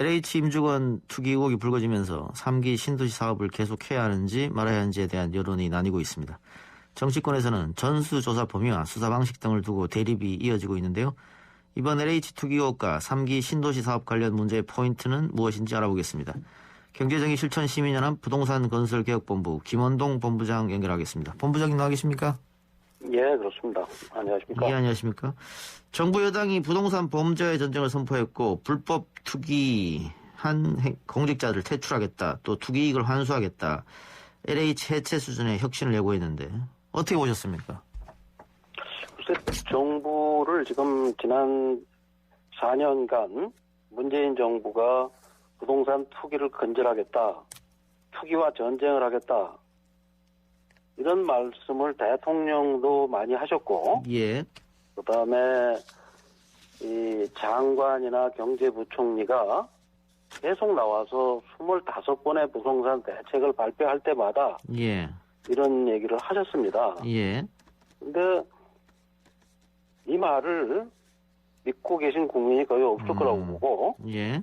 LH 임직원 투기 의혹이 불거지면서 3기 신도시 사업을 계속해야 하는지 말아야 하는지에 대한 여론이 나뉘고 있습니다. 정치권에서는 전수조사 범위와 수사 방식 등을 두고 대립이 이어지고 있는데요. 이번 LH 투기 의혹과 3기 신도시 사업 관련 문제의 포인트는 무엇인지 알아보겠습니다. 경제정의실천시민연합 부동산건설개혁본부 김원동 본부장 연결하겠습니다. 본부장님 나와 계십니까? 예, 그렇습니다. 안녕하십니까? 예, 안녕하십니까? 정부 여당이 부동산 범죄의 전쟁을 선포했고 불법 투기한 공직자들을 퇴출하겠다, 또 투기 이익을 환수하겠다, LH 해체 수준의 혁신을 예고했는데 어떻게 보셨습니까? 글쎄, 정부를 지금 지난 4년간 문재인 정부가 부동산 투기를 근절하겠다, 투기와 전쟁을 하겠다, 이런 말씀을 대통령도 많이 하셨고, 예. 그 다음에 이 장관이나 경제부총리가 계속 나와서 25번의 부동산 대책을 발표할 때마다 예. 이런 얘기를 하셨습니다. 예. 근데 이 말을 믿고 계신 국민이 거의 없을 거라고 보고, 예.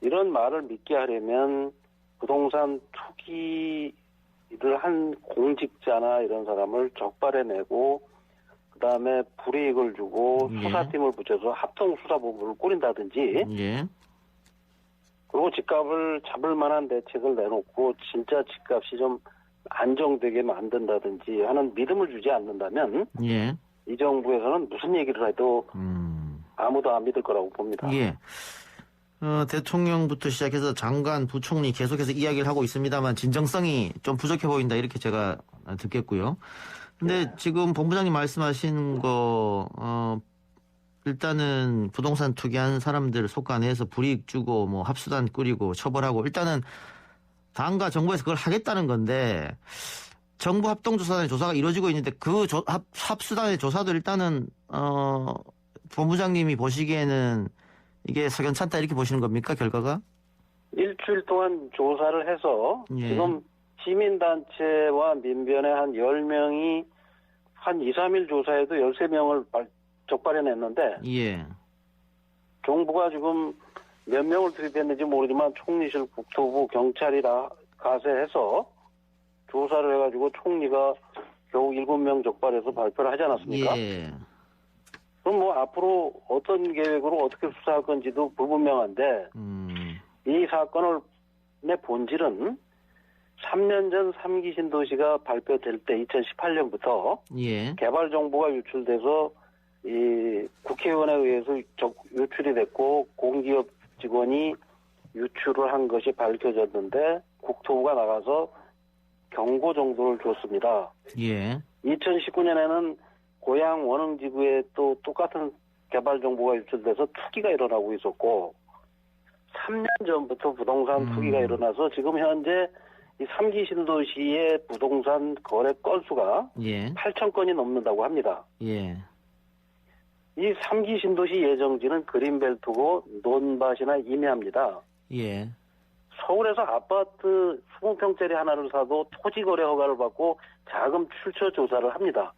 이런 말을 믿게 하려면 부동산 투기를 한 공직자나 이런 사람을 적발해내고, 그 다음에 불이익을 주고 예. 수사팀을 붙여서 합동수사본부를 꾸린다든지, 예. 그리고 집값을 잡을 만한 대책을 내놓고 진짜 집값이 좀 안정되게 만든다든지 하는 믿음을 주지 않는다면, 예. 이 정부에서는 무슨 얘기를 해도 아무도 안 믿을 거라고 봅니다. 예. 대통령부터 시작해서 장관, 부총리 계속해서 이야기를 하고 있습니다만 진정성이 좀 부족해 보인다, 이렇게 제가 듣겠고요. 근데 지금 본부장님 말씀하신 거, 일단은 부동산 투기한 사람들 속아내서 불이익 주고 뭐 합수단 꾸리고 처벌하고, 일단은 당과 정부에서 그걸 하겠다는 건데, 정부 합동조사단의 조사가 이루어지고 있는데 그 합수단의 조사도 일단은 본부장님이 보시기에는 이게 석연찮다, 이렇게 보시는 겁니까, 결과가? 일주일 동안 조사를 해서 예. 지금 시민단체와 민변의 한 10명이 한 2, 3일 조사에도 13명을 적발해냈는데, 예. 정부가 지금 몇 명을 투입했는지 모르지만 총리실, 국토부, 경찰이라 가세해서 조사를 해가지고 총리가 겨우 7명 적발해서 발표를 하지 않았습니까? 예. 그럼 뭐 앞으로 어떤 계획으로 어떻게 수사할 건지도 불분명한데, 이 사건의 본질은 3년 전 3기 신도시가 발표될 때 2018년부터 예. 개발 정보가 유출돼서 이 국회의원에 의해서 유출이 됐고 공기업 직원이 유출을 한 것이 밝혀졌는데 국토부가 나가서 경고 정도를 줬습니다. 예. 2019년에는 고양 원흥지구에 또 똑같은 개발 정보가 유출돼서 투기가 일어나고 있었고, 3년 전부터 부동산 투기가 일어나서 지금 현재 이 3기 신도시의 부동산 거래 건수가 예. 8천 건이 넘는다고 합니다. 예. 이 3기 신도시 예정지는 그린벨트고 논밭이나 임야입니다. 예. 서울에서 아파트 20평짜리 하나를 사도 토지 거래 허가를 받고 자금 출처 조사를 합니다.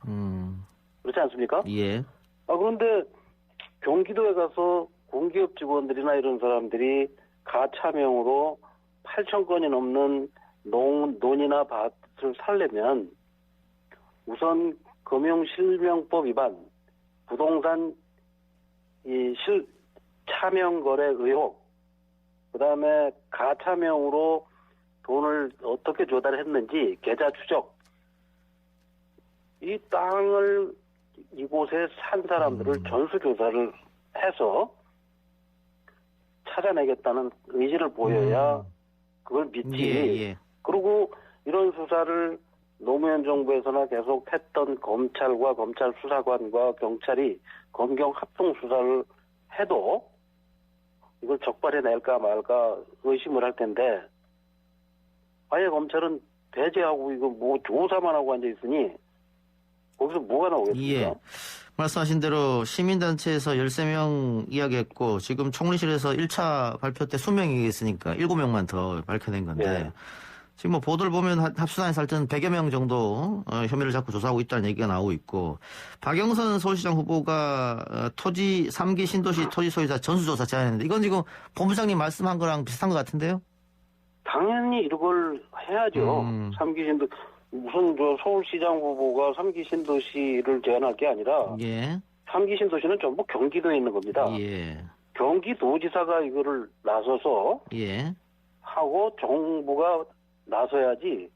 그렇지 않습니까? 예. 그런데 경기도에 가서 공기업 직원들이나 이런 사람들이 가차명으로 8천 건이 넘는 논이나 밭을 살려면 우선 금융실명법 위반, 부동산 차명 거래 의혹, 그 다음에 가차명으로 돈을 어떻게 조달했는지 계좌 추적, 이 땅을 이곳에 산 사람들을 전수조사를 해서 찾아내겠다는 의지를 보여야 그걸 믿지. 예, 예. 그리고 이런 수사를 노무현 정부에서나 계속 했던 검찰과 검찰 수사관과 경찰이 검경 합동 수사를 해도 이걸 적발해낼까 말까 의심을 할 텐데, 아예 검찰은 배제하고 이거 뭐 조사만 하고 앉아있으니 거기서 뭐가 나오겠습니까? 예. 말씀하신 대로 시민단체에서 13명 이야기했고, 지금 총리실에서 1차 발표 때 20명이 있으니까 7명만 더 밝혀낸 건데, 예. 지금 뭐 보도를 보면 합수단에서 할때는 100여 명 정도 혐의를 잡고 조사하고 있다는 얘기가 나오고 있고 박영선 서울시장 후보가 토지 3기 신도시 토지 소유자 전수조사 제안했는데 이건 지금 본부장님 말씀한 거랑 비슷한 것 같은데요? 당연히 이걸 해야죠. 3기 신도 무슨 서울시장 후보가 3기 신도시를 제안할 게 아니라 예. 3기 신도시는 전부 경기도에 있는 겁니다. 예. 경기도지사가 이거를 나서서 예. 하고 정부가 나서야지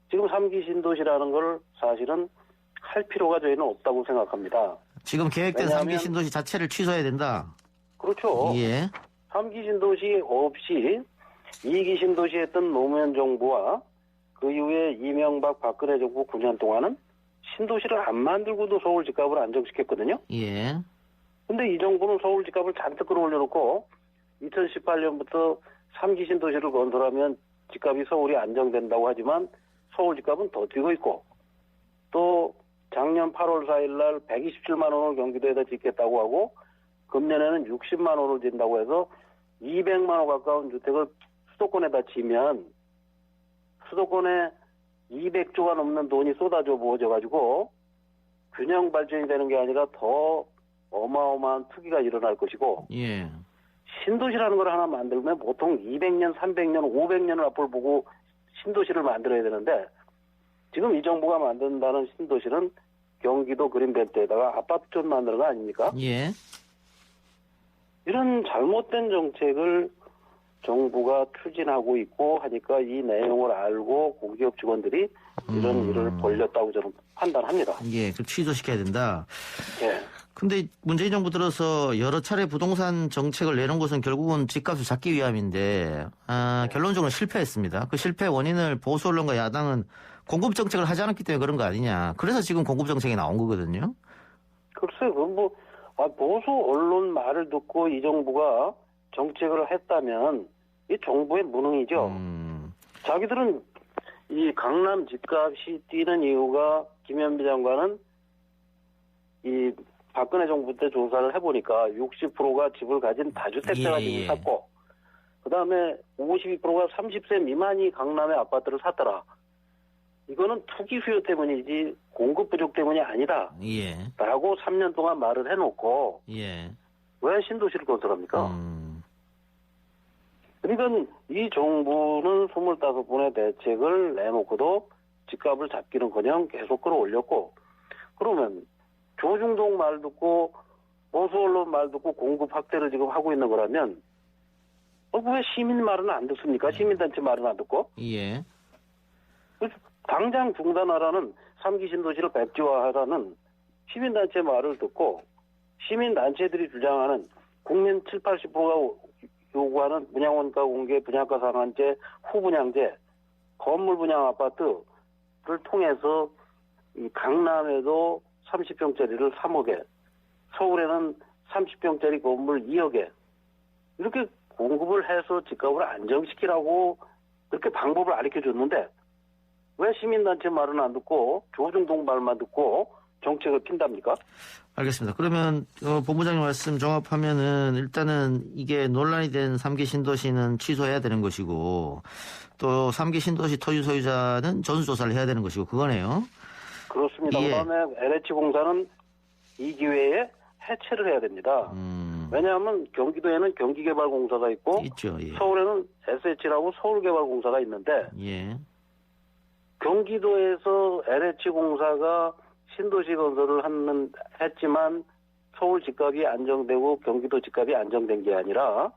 지금 3기 신도시라는 걸 사실은 할 필요가 저희는 없다고 생각합니다. 지금 계획된 왜냐하면, 3기 신도시 자체를 취소해야 된다. 그렇죠. 예. 3기 신도시 없이 2기 신도시 했던 노무현 정부와 그 이후에 이명박 박근혜 정부 9년 동안은 신도시를 안 만들고도 서울 집값을 안정시켰거든요. 예. 근데 이 정부는 서울 집값을 잔뜩 끌어올려놓고 2018년부터 3기 신도시를 건설하면 집값이 서울이 안정된다고 하지만 서울 집값은 더 뛰고 있고 또 작년 8월 4일 날 127만 원을 경기도에다 짓겠다고 하고 금년에는 60만 원을 짓는다고 해서 200만 원 가까운 주택을 수도권에다 지면 수도권에 200조가 넘는 돈이 쏟아져 부어져가지고 균형 발전이 되는 게 아니라 더 어마어마한 투기가 일어날 것이고 예. 신도시라는 걸 하나 만들면 보통 200년, 300년, 500년을 앞을 보고 신도시를 만들어야 되는데 지금 이 정부가 만든다는 신도시는 경기도 그린벨트에다가 아파트 좀 만드는 거 아닙니까? 예. 이런 잘못된 정책을 정부가 추진하고 있고 하니까 이 내용을 알고 공기업 직원들이 이런 일을 벌렸다고 저는 판단합니다. 예, 그 취소시켜야 된다. 예. 근데 문재인 정부 들어서 여러 차례 부동산 정책을 내놓은 것은 결국은 집값을 잡기 위함인데 결론적으로 실패했습니다. 그 실패 원인을 보수 언론과 야당은 공급 정책을 하지 않았기 때문에 그런 거 아니냐. 그래서 지금 공급 정책이 나온 거거든요. 글쎄요, 보수 언론 말을 듣고 이 정부가 정책을 했다면 이 정부의 무능이죠. 자기들은 이 강남 집값이 뛰는 이유가 김현미 장관은 이 박근혜 정부 때 조사를 해보니까 60%가 집을 가진 다주택자가 집을 샀고 그다음에 52%가 30세 미만이 강남의 아파트를 샀더라. 이거는 투기 수요 때문이지 공급 부족 때문이 아니다. 예. 라고 3년 동안 말을 해놓고 예. 왜 신도시를 건설합니까? 그러니까 이 정부는 25번의 대책을 내놓고도 집값을 잡기는커녕 계속 끌어올렸고 그러면 조중동 말 듣고 보수 언론 말 듣고 공급 확대를 지금 하고 있는 거라면 왜 시민 말은 안 듣습니까? 시민단체 말은 안 듣고? 예. 당장 중단하라는 3기 신도시를 백지화하라는 시민단체 말을 듣고 시민단체들이 주장하는 국민 7, 80%가 요구하는 분양원가 공개, 분양가 상한제, 후분양제, 건물 분양 아파트를 통해서 이 강남에도 30평짜리를 3억에, 서울에는 30평짜리 건물 2억에 이렇게 공급을 해서 집값을 안정시키라고 그렇게 방법을 가르쳐줬는데 왜 시민단체 말은 안 듣고 조중동 말만 듣고 정책을 핀답니까? 알겠습니다. 그러면 본부장님 말씀 종합하면은 일단은 이게 논란이 된 3기 신도시는 취소해야 되는 것이고 또 3기 신도시 토지 소유자는 전수조사를 해야 되는 것이고 그거네요. 그렇습니다. 예. 그다음에 LH공사는 이 기회에 해체를 해야 됩니다. 왜냐하면 경기도에는 경기개발공사가 있고 있죠. 예. 서울에는 SH라고 서울개발공사가 있는데 예. 경기도에서 LH공사가 신도시 건설을 했지만 서울 집값이 안정되고 경기도 집값이 안정된 게 아니라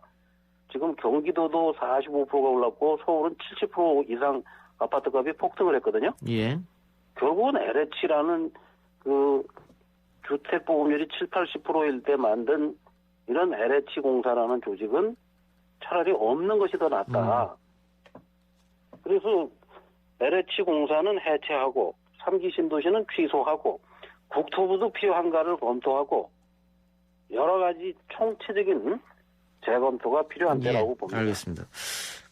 지금 경기도도 45%가 올랐고 서울은 70% 이상 아파트값이 폭등을 했거든요. 예. 결국은 LH라는 그 주택보급률이 7, 80%일 때 만든 이런 LH공사라는 조직은 차라리 없는 것이 더 낫다. 그래서 LH공사는 해체하고 3기 신도시는 취소하고 국토부도 필요한가를 검토하고 여러 가지 총체적인 재검토가 필요한 때라고 봅니다. 알겠습니다.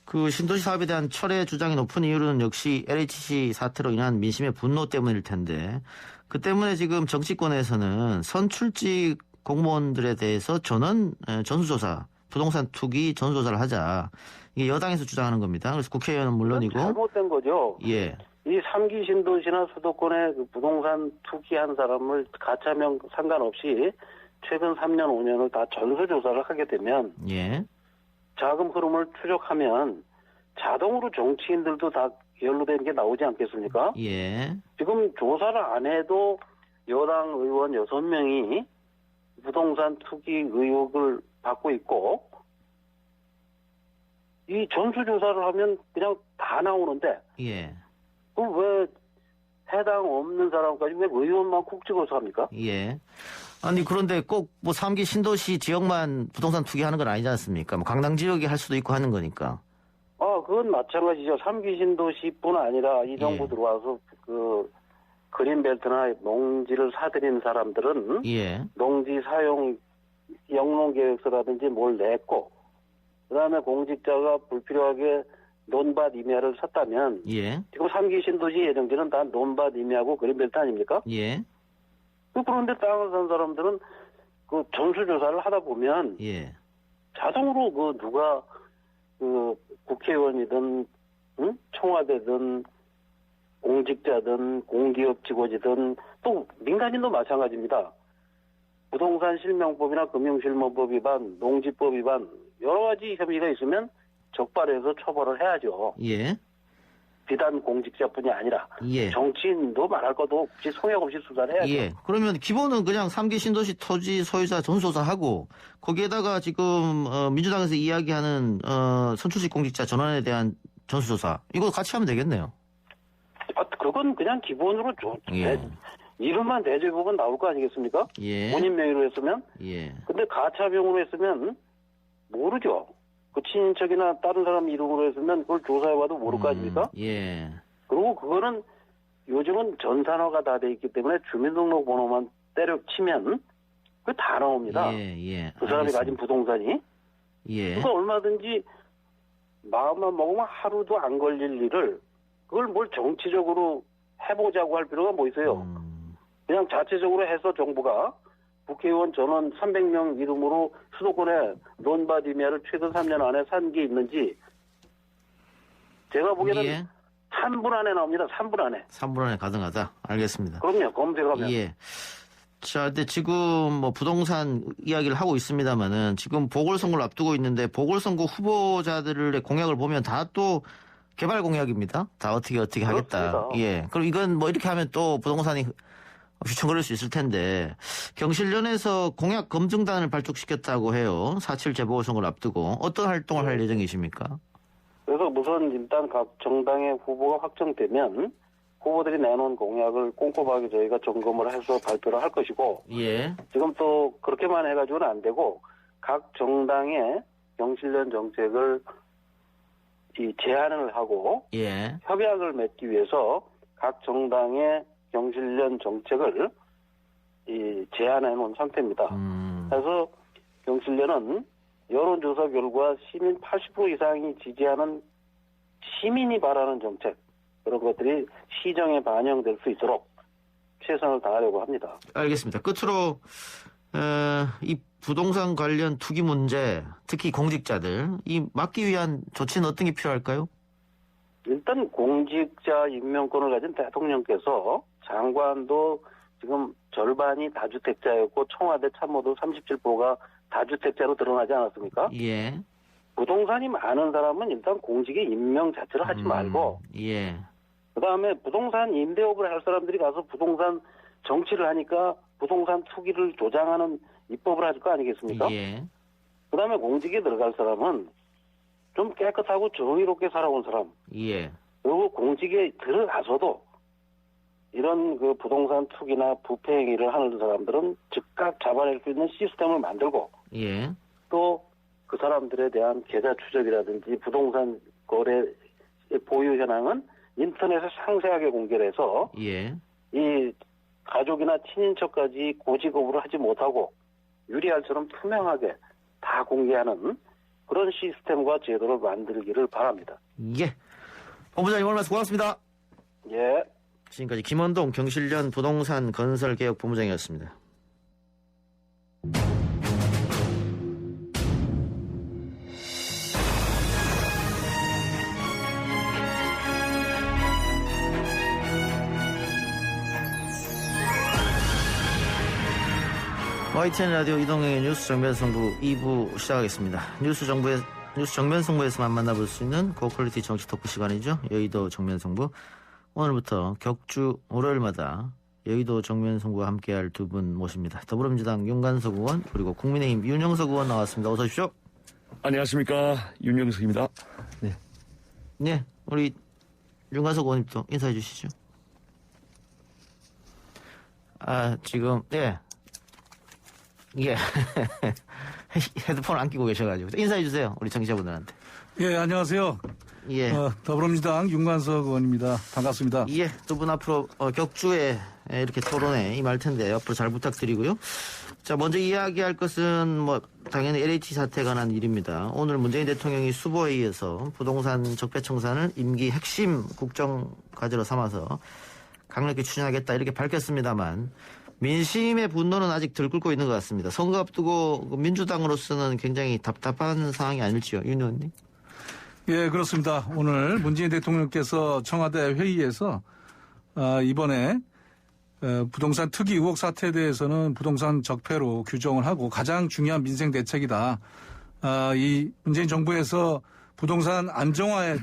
그 신도시 사업에 대한 철회 주장이 높은 이유는 역시 LHC 사태로 인한 민심의 분노 때문일 텐데 그 때문에 지금 정치권에서는 선출직 공무원들에 대해서 전원 전수조사 부동산 투기 전수조사를 하자. 이게 여당에서 주장하는 겁니다. 그래서 국회의원은 물론이고. 잘못된 거죠. 예. 이 3기 신도시나 수도권의 그 부동산 투기한 사람을 가차명 상관없이 최근 3년, 5년을 다 전수조사를 하게 되면 예. 자금 흐름을 추적하면 자동으로 정치인들도 다 연루된 게 나오지 않겠습니까? 예. 지금 조사를 안 해도 여당 의원 6명이 부동산 투기 의혹을 받고 있고 이 전수조사를 하면 그냥 다 나오는데 예. 그럼 왜 해당 없는 사람까지 왜 의원만 콕 찍어서 합니까? 예. 아니 그런데 꼭 뭐 3기 신도시 지역만 부동산 투기하는 건 아니지 않습니까? 뭐 강남 지역이 할 수도 있고 하는 거니까. 그건 마찬가지죠. 3기 신도시뿐 아니라 이 정부 예. 들어와서 그 그린벨트나 농지를 사들인 사람들은 예. 농지 사용 영농계획서라든지 뭘 냈고 그다음에 공직자가 불필요하게 논밭 임야를 샀다면 예. 지금 3기 신도시 예정지는 다 논밭 임야고 그린벨트 아닙니까? 예. 그런데 땅을 산 사람들은 그 전수조사를 하다 보면 예. 자동으로 그 누가 그 국회의원이든 청와대든 공직자든 공기업 직원이든 또 민간인도 마찬가지입니다. 부동산 실명법이나 금융실명법 위반, 농지법 위반 여러 가지 혐의가 있으면 적발해서 처벌을 해야죠. 예. 비단 공직자뿐이 아니라 예. 정치인도 말할 것도 없이 성역 없이 수사를 해야죠. 예. 그러면 기본은 그냥 3기 신도시 토지 소유자 전수조사하고 거기에다가 지금 민주당에서 이야기하는 선출직 공직자 전환에 대한 전수조사 이거 같이 하면 되겠네요. 그건 그냥 기본으로 예. 이름만 대제국은 나올 거 아니겠습니까? 예. 본인 명의로 했으면. 예. 근데 가차병으로 했으면 모르죠. 그 친인척이나 다른 사람 이름으로 했으면 그걸 조사해봐도 모를 거 아닙니까? 예. 그리고 그거는 요즘은 전산화가 다 돼 있기 때문에 주민등록번호만 때려치면 그 다 나옵니다. 예. 예. 그 사람이 알겠습니다. 가진 부동산이. 예. 그러니까 얼마든지 마음만 먹으면 하루도 안 걸릴 일을 그걸 뭘 정치적으로 해보자고 할 필요가 뭐 있어요. 그냥 자체적으로 해서 정부가 국회의원 전원 300명 이름으로 수도권에 논밭 임야를 최근 3년 안에 산 게 있는지 제가 보기에는 예. 3분 안에 나옵니다. 3분 안에. 3분 안에 가능하다. 알겠습니다. 그럼요. 검색하면. 예. 자, 근데 지금 뭐 부동산 이야기를 하고 있습니다만은 지금 보궐선거를 앞두고 있는데 보궐선거 후보자들의 공약을 보면 다 또 개발 공약입니다. 다 어떻게 하겠다. 그렇습니다. 예. 그럼 이건 뭐 이렇게 하면 또 부동산이 휘청거릴 수 있을 텐데 경실련에서 공약 검증단을 발족시켰다고 해요. 4.7 재보궐선거를 앞두고 어떤 활동을 할 예정이십니까? 그래서 우선 일단 각 정당의 후보가 확정되면 후보들이 내놓은 공약을 꼼꼼하게 저희가 점검을 해서 발표를 할 것이고 예. 지금 또 그렇게만 해가지고는 안 되고 각 정당의 경실련 정책을 제안을 하고 예. 협약을 맺기 위해서 각 정당의 경실련 정책을 제안해 놓은 상태입니다. 그래서 경실련은 여론조사 결과 시민 80% 이상이 지지하는 시민이 바라는 정책 그런 것들이 시정에 반영될 수 있도록 최선을 다하려고 합니다. 알겠습니다. 끝으로 이 부동산 관련 투기 문제, 특히 공직자들 이 막기 위한 조치는 어떤 게 필요할까요? 일단 공직자 임명권을 가진 대통령께서 장관도 지금 절반이 다주택자였고 청와대 참모도 37%가 다주택자로 드러나지 않았습니까? 예. 부동산이 많은 사람은 일단 공직에 임명 자체를 하지 말고 예. 그다음에 부동산 임대업을 할 사람들이 가서 부동산 정치를 하니까 부동산 투기를 조장하는 입법을 할 거 아니겠습니까? 예. 그다음에 공직에 들어갈 사람은 좀 깨끗하고 정의롭게 살아온 사람 예. 그리고 공직에 들어가서도 이런 그 부동산 투기나 부패 행위를 하는 사람들은 즉각 잡아낼 수 있는 시스템을 만들고 예. 또 그 사람들에 대한 계좌 추적이라든지 부동산 거래 보유 현황은 인터넷에 상세하게 공개를 해서 예. 이 가족이나 친인척까지 고지급으로 하지 못하고 유리알처럼 투명하게 다 공개하는 그런 시스템과 제도를 만들기를 바랍니다. 예. 본부장님 오늘 말씀 고맙습니다. 예. 지금까지 김원동 경실련 부동산 건설개혁 본부장이었습니다. YTN 라디오 이동영의 뉴스 정면승부 2부 시작하겠습니다. 뉴스 정면승부에서만 만나볼 수 있는 고퀄리티 정치 토크 시간이죠. 여의도 정면승부. 오늘부터 격주 월요일마다 여의도 정면승부와 함께할 두 분 모십니다. 더불어민주당 윤관석 의원 그리고 국민의힘 윤영석 의원 나왔습니다. 어서 오십시오. 안녕하십니까, 윤영석입니다. 네, 우리 윤관석 의원님도 인사해 주시죠. 지금 예 헤드폰 안 끼고 계셔가지고 인사해 주세요, 우리 청취자분들한테. 예, 안녕하세요. 예. 더불어민주당 윤관석 의원입니다. 반갑습니다. 예, 두 분 앞으로 격주에 이렇게 토론에 임할 텐데 앞으로 잘 부탁드리고요. 자, 먼저 이야기할 것은 당연히 LH 사태에 관한 일입니다. 오늘 문재인 대통령이 수보회의에서 부동산 적폐청산을 임기 핵심 국정 과제로 삼아서 강력히 추진하겠다 이렇게 밝혔습니다만 민심의 분노는 아직 덜 끓고 있는 것 같습니다. 선거 앞두고 민주당으로서는 굉장히 답답한 상황이 아닐지요, 윤 의원님? 예, 그렇습니다. 오늘 문재인 대통령께서 청와대 회의에서 이번에 부동산 투기 의혹 사태에 대해서는 부동산 적폐로 규정을 하고 가장 중요한 민생 대책이다. 이 문재인 정부에서 부동산 안정화에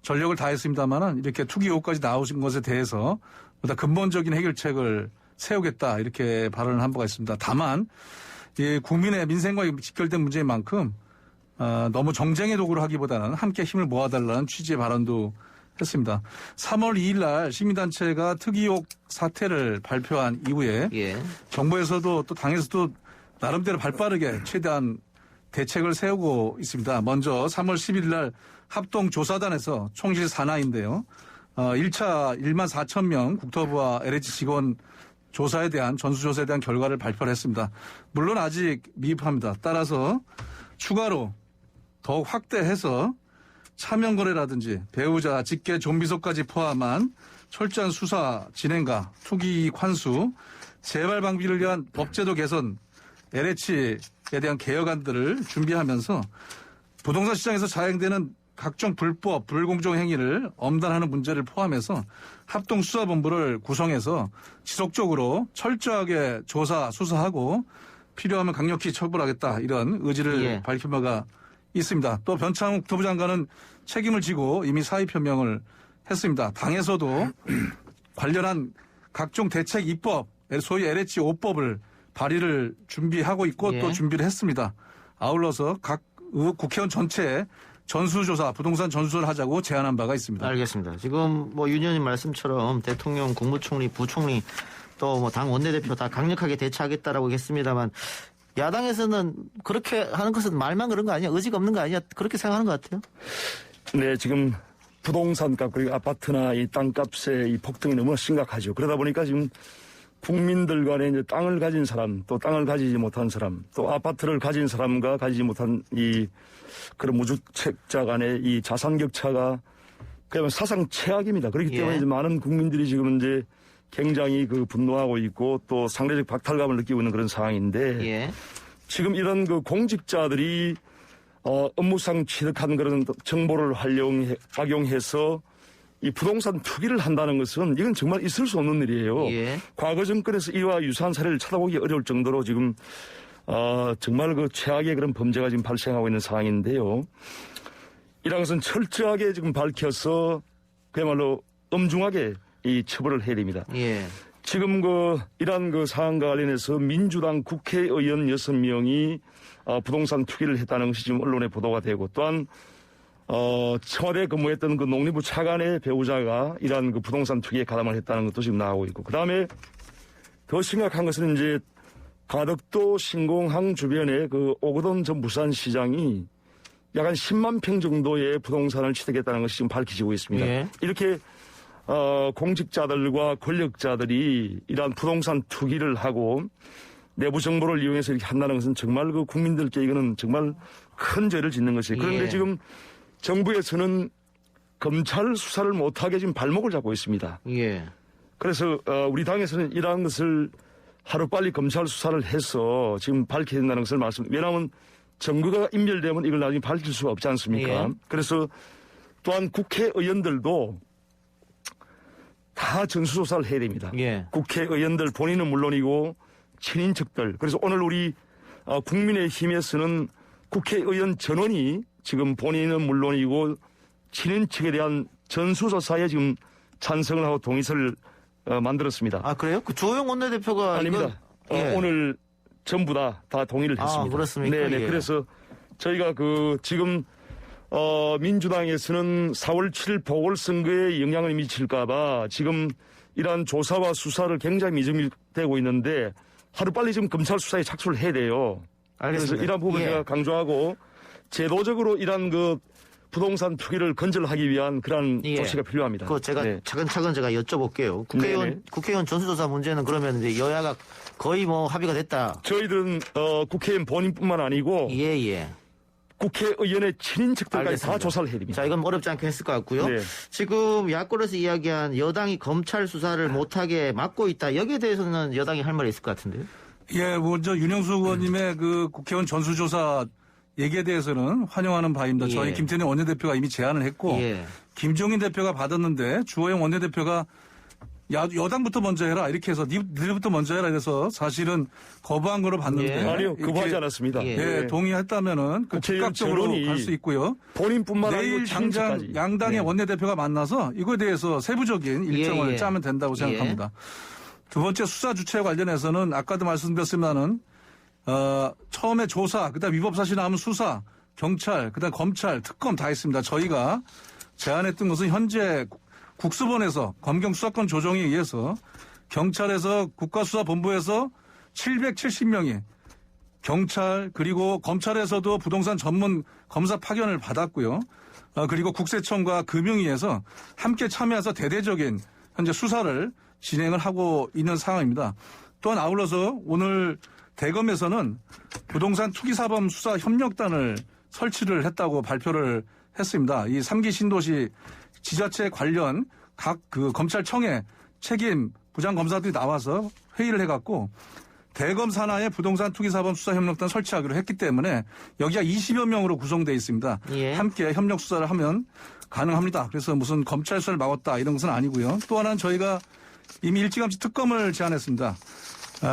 전력을 다했습니다만은 이렇게 투기 의혹까지 나오신 것에 대해서 보다 근본적인 해결책을 세우겠다 이렇게 발언을 한 바가 있습니다. 다만 국민의 민생과 직결된 문제인 만큼 너무 정쟁의 도구로 하기보다는 함께 힘을 모아달라는 취지의 발언도 했습니다. 3월 2일 날 시민단체가 특이 의혹 사태를 발표한 이후에 정부에서도 또 당에서도 나름대로 발빠르게 최대한 대책을 세우고 있습니다. 먼저 3월 10일 날 합동조사단에서 총실 산하인데요. 1차 1만 4천 명 국토부와 LH 직원 조사에 대한 전수조사에 대한 결과를 발표를 했습니다. 물론 아직 미흡합니다. 따라서 추가로 더욱 확대해서 차명거래라든지 배우자, 직계, 좀비소까지 포함한 철저한 수사 진행과 투기 환수, 재발 방지를 위한 법제도 개선, LH에 대한 개혁안들을 준비하면서 부동산 시장에서 자행되는 각종 불법, 불공정 행위를 엄단하는 문제를 포함해서 합동수사본부를 구성해서 지속적으로 철저하게 조사, 수사하고 필요하면 강력히 처벌하겠다 이런 의지를 밝힌 바가 있습니다. 또 변창욱 국토부 장관은 책임을 지고 이미 사의 표명을 했습니다. 당에서도 관련한 각종 대책 입법, 소위 LH 5법을 발의를 준비하고 있고 또 준비를 했습니다. 아울러서 각 국회의원 전체에 전수조사, 부동산 전수를 하자고 제안한 바가 있습니다. 알겠습니다. 지금 윤 의원님 말씀처럼 대통령, 국무총리, 부총리 또 당 원내대표 다 강력하게 대처하겠다라고 했습니다만 야당에서는 그렇게 하는 것은 말만 그런 거 아니야? 의지가 없는 거 아니야? 그렇게 생각하는 것 같아요. 네, 지금 부동산값 그리고 아파트나 이 땅값의 이 폭등이 너무 심각하죠. 그러다 보니까 지금 국민들 간에 이제 땅을 가진 사람, 또 땅을 가지지 못한 사람, 또 아파트를 가진 사람과 가지지 못한 이 그런 무주택자 간의 이 자산 격차가 그야말로 사상 최악입니다. 그렇기 때문에 이제 많은 국민들이 지금 이제 굉장히 분노하고 있고 또 상대적 박탈감을 느끼고 있는 그런 상황인데 지금 이런 공직자들이 업무상 취득한 그런 정보를 악용해서 이 부동산 투기를 한다는 것은 이건 정말 있을 수 없는 일이에요. 과거 정권에서 이와 유사한 사례를 찾아보기 어려울 정도로 지금 정말 최악의 그런 범죄가 지금 발생하고 있는 상황인데요. 이런 것은 철저하게 지금 밝혀서 그야말로 엄중하게 이 처벌을 해야 됩니다. 지금 이러한 상황과 관련해서 민주당 국회의원 6명이 부동산 투기를 했다는 것이 지금 언론에 보도가 되고 또한 청와대에 근무했던 농림부 차관의 배우자가 이러한 부동산 투기에 가담을 했다는 것도 지금 나오고 있고 그다음에 더 심각한 것은 이제 가덕도 신공항 주변에 오거돈 전 부산시장이 약 한 10만 평 정도의 부동산을 취득했다는 것이 지금 밝혀지고 있습니다. 이렇게 공직자들과 권력자들이 이러한 부동산 투기를 하고 내부 정보를 이용해서 이렇게 한다는 것은 정말 국민들께 이거는 정말 큰 죄를 짓는 것이에요. 그런데 지금 정부에서는 검찰 수사를 못하게 지금 발목을 잡고 있습니다. 그래서 우리 당에서는 이러한 것을 하루빨리 검찰 수사를 해서 지금 밝혀야 된다는 것을 왜냐하면 증거가 인멸되면 이걸 나중에 밝힐 수가 없지 않습니까? 그래서 또한 국회의원들도 다 전수조사를 해야 됩니다. 국회의원들 본인은 물론이고 친인척들. 그래서 오늘 우리 국민의힘에서는 국회의원 전원이 지금 본인은 물론이고 친인척에 대한 전수조사에 지금 찬성을 하고 동의서를 만들었습니다. 아, 그래요? 그 주호영 원내대표가. 아닙니다. 예. 오늘 전부 다 동의를 했습니다. 그렇습니까? 네네. 예. 그래서 저희가 지금 민주당에서는 4월 7일 보궐선거에 영향을 미칠까봐 지금 이러한 조사와 수사를 굉장히 미정되고 있는데 하루빨리 지금 검찰 수사에 착수를 해야 돼요. 알겠습니다. 그래서 이러한 부분 예. 제가 강조하고 제도적으로 이러한 부동산 투기를 건절하기 위한 그런 예. 조치가 필요합니다. 그거 제가 네. 차근차근 제가 여쭤볼게요. 네네. 국회의원 전수조사 문제는 그러면 이제 여야가 거의 뭐 합의가 됐다. 저희들은 국회의원 본인뿐만 아니고 예. 국회의원의 친인척들까지 알겠습니다. 다 조사를 해야 됩니다. 자, 이건 어렵지 않게 했을 것 같고요. 네. 지금 야권에서 이야기한 여당이 검찰 수사를 못하게 막고 있다. 여기에 대해서는 여당이 할 말이 있을 것 같은데요. 예, 먼저 윤영수 의원님의 그 국회의원 전수조사 얘기에 대해서는 환영하는 바입니다. 예. 저희 김태년 원내대표가 이미 제안을 했고 예. 김종인 대표가 받았는데 주호영 원내대표가 여당부터 먼저 해라 이렇게 해서 니들부터 먼저 해라 이래서 사실은 거부한 거로 봤는데 예. 아니요, 이렇게, 거부하지 않았습니다. 예. 예, 동의했다면은 그 국회의원 즉각적으로 전원이 갈 수 있고요. 본인뿐만 아니고 내일 당장 친인척까지. 양당의 네. 원내대표가 만나서 이거에 대해서 세부적인 일정을 예. 짜면 된다고 생각합니다. 두 번째 수사 주체와 관련해서는 아까도 말씀드렸지만은 처음에 조사, 그다음 위법 사실 나오면 수사, 경찰, 그다음 검찰, 특검 다 했습니다. 저희가 제안했던 것은 현재 국수본에서 검경 수사권 조정에 의해서 경찰에서 국가수사본부에서 770명이 경찰 그리고 검찰에서도 부동산 전문 검사 파견을 받았고요. 그리고 국세청과 금융위에서 함께 참여해서 대대적인 현재 수사를 진행을 하고 있는 상황입니다. 또한 아울러서 오늘 대검에서는 부동산 투기사범 수사 협력단을 설치를 했다고 발표를 했습니다. 이 3기 신도시 지자체 관련 각 검찰청의 책임 부장검사들이 나와서 회의를 해갖고 대검 산하의 부동산 투기사범 수사협력단 설치하기로 했기 때문에 여기가 20여 명으로 구성되어 있습니다. 예. 함께 협력 수사를 하면 가능합니다. 그래서 무슨 검찰 수사를 막았다 이런 것은 아니고요. 또 하나는 저희가 이미 일찌감치 특검을 제안했습니다.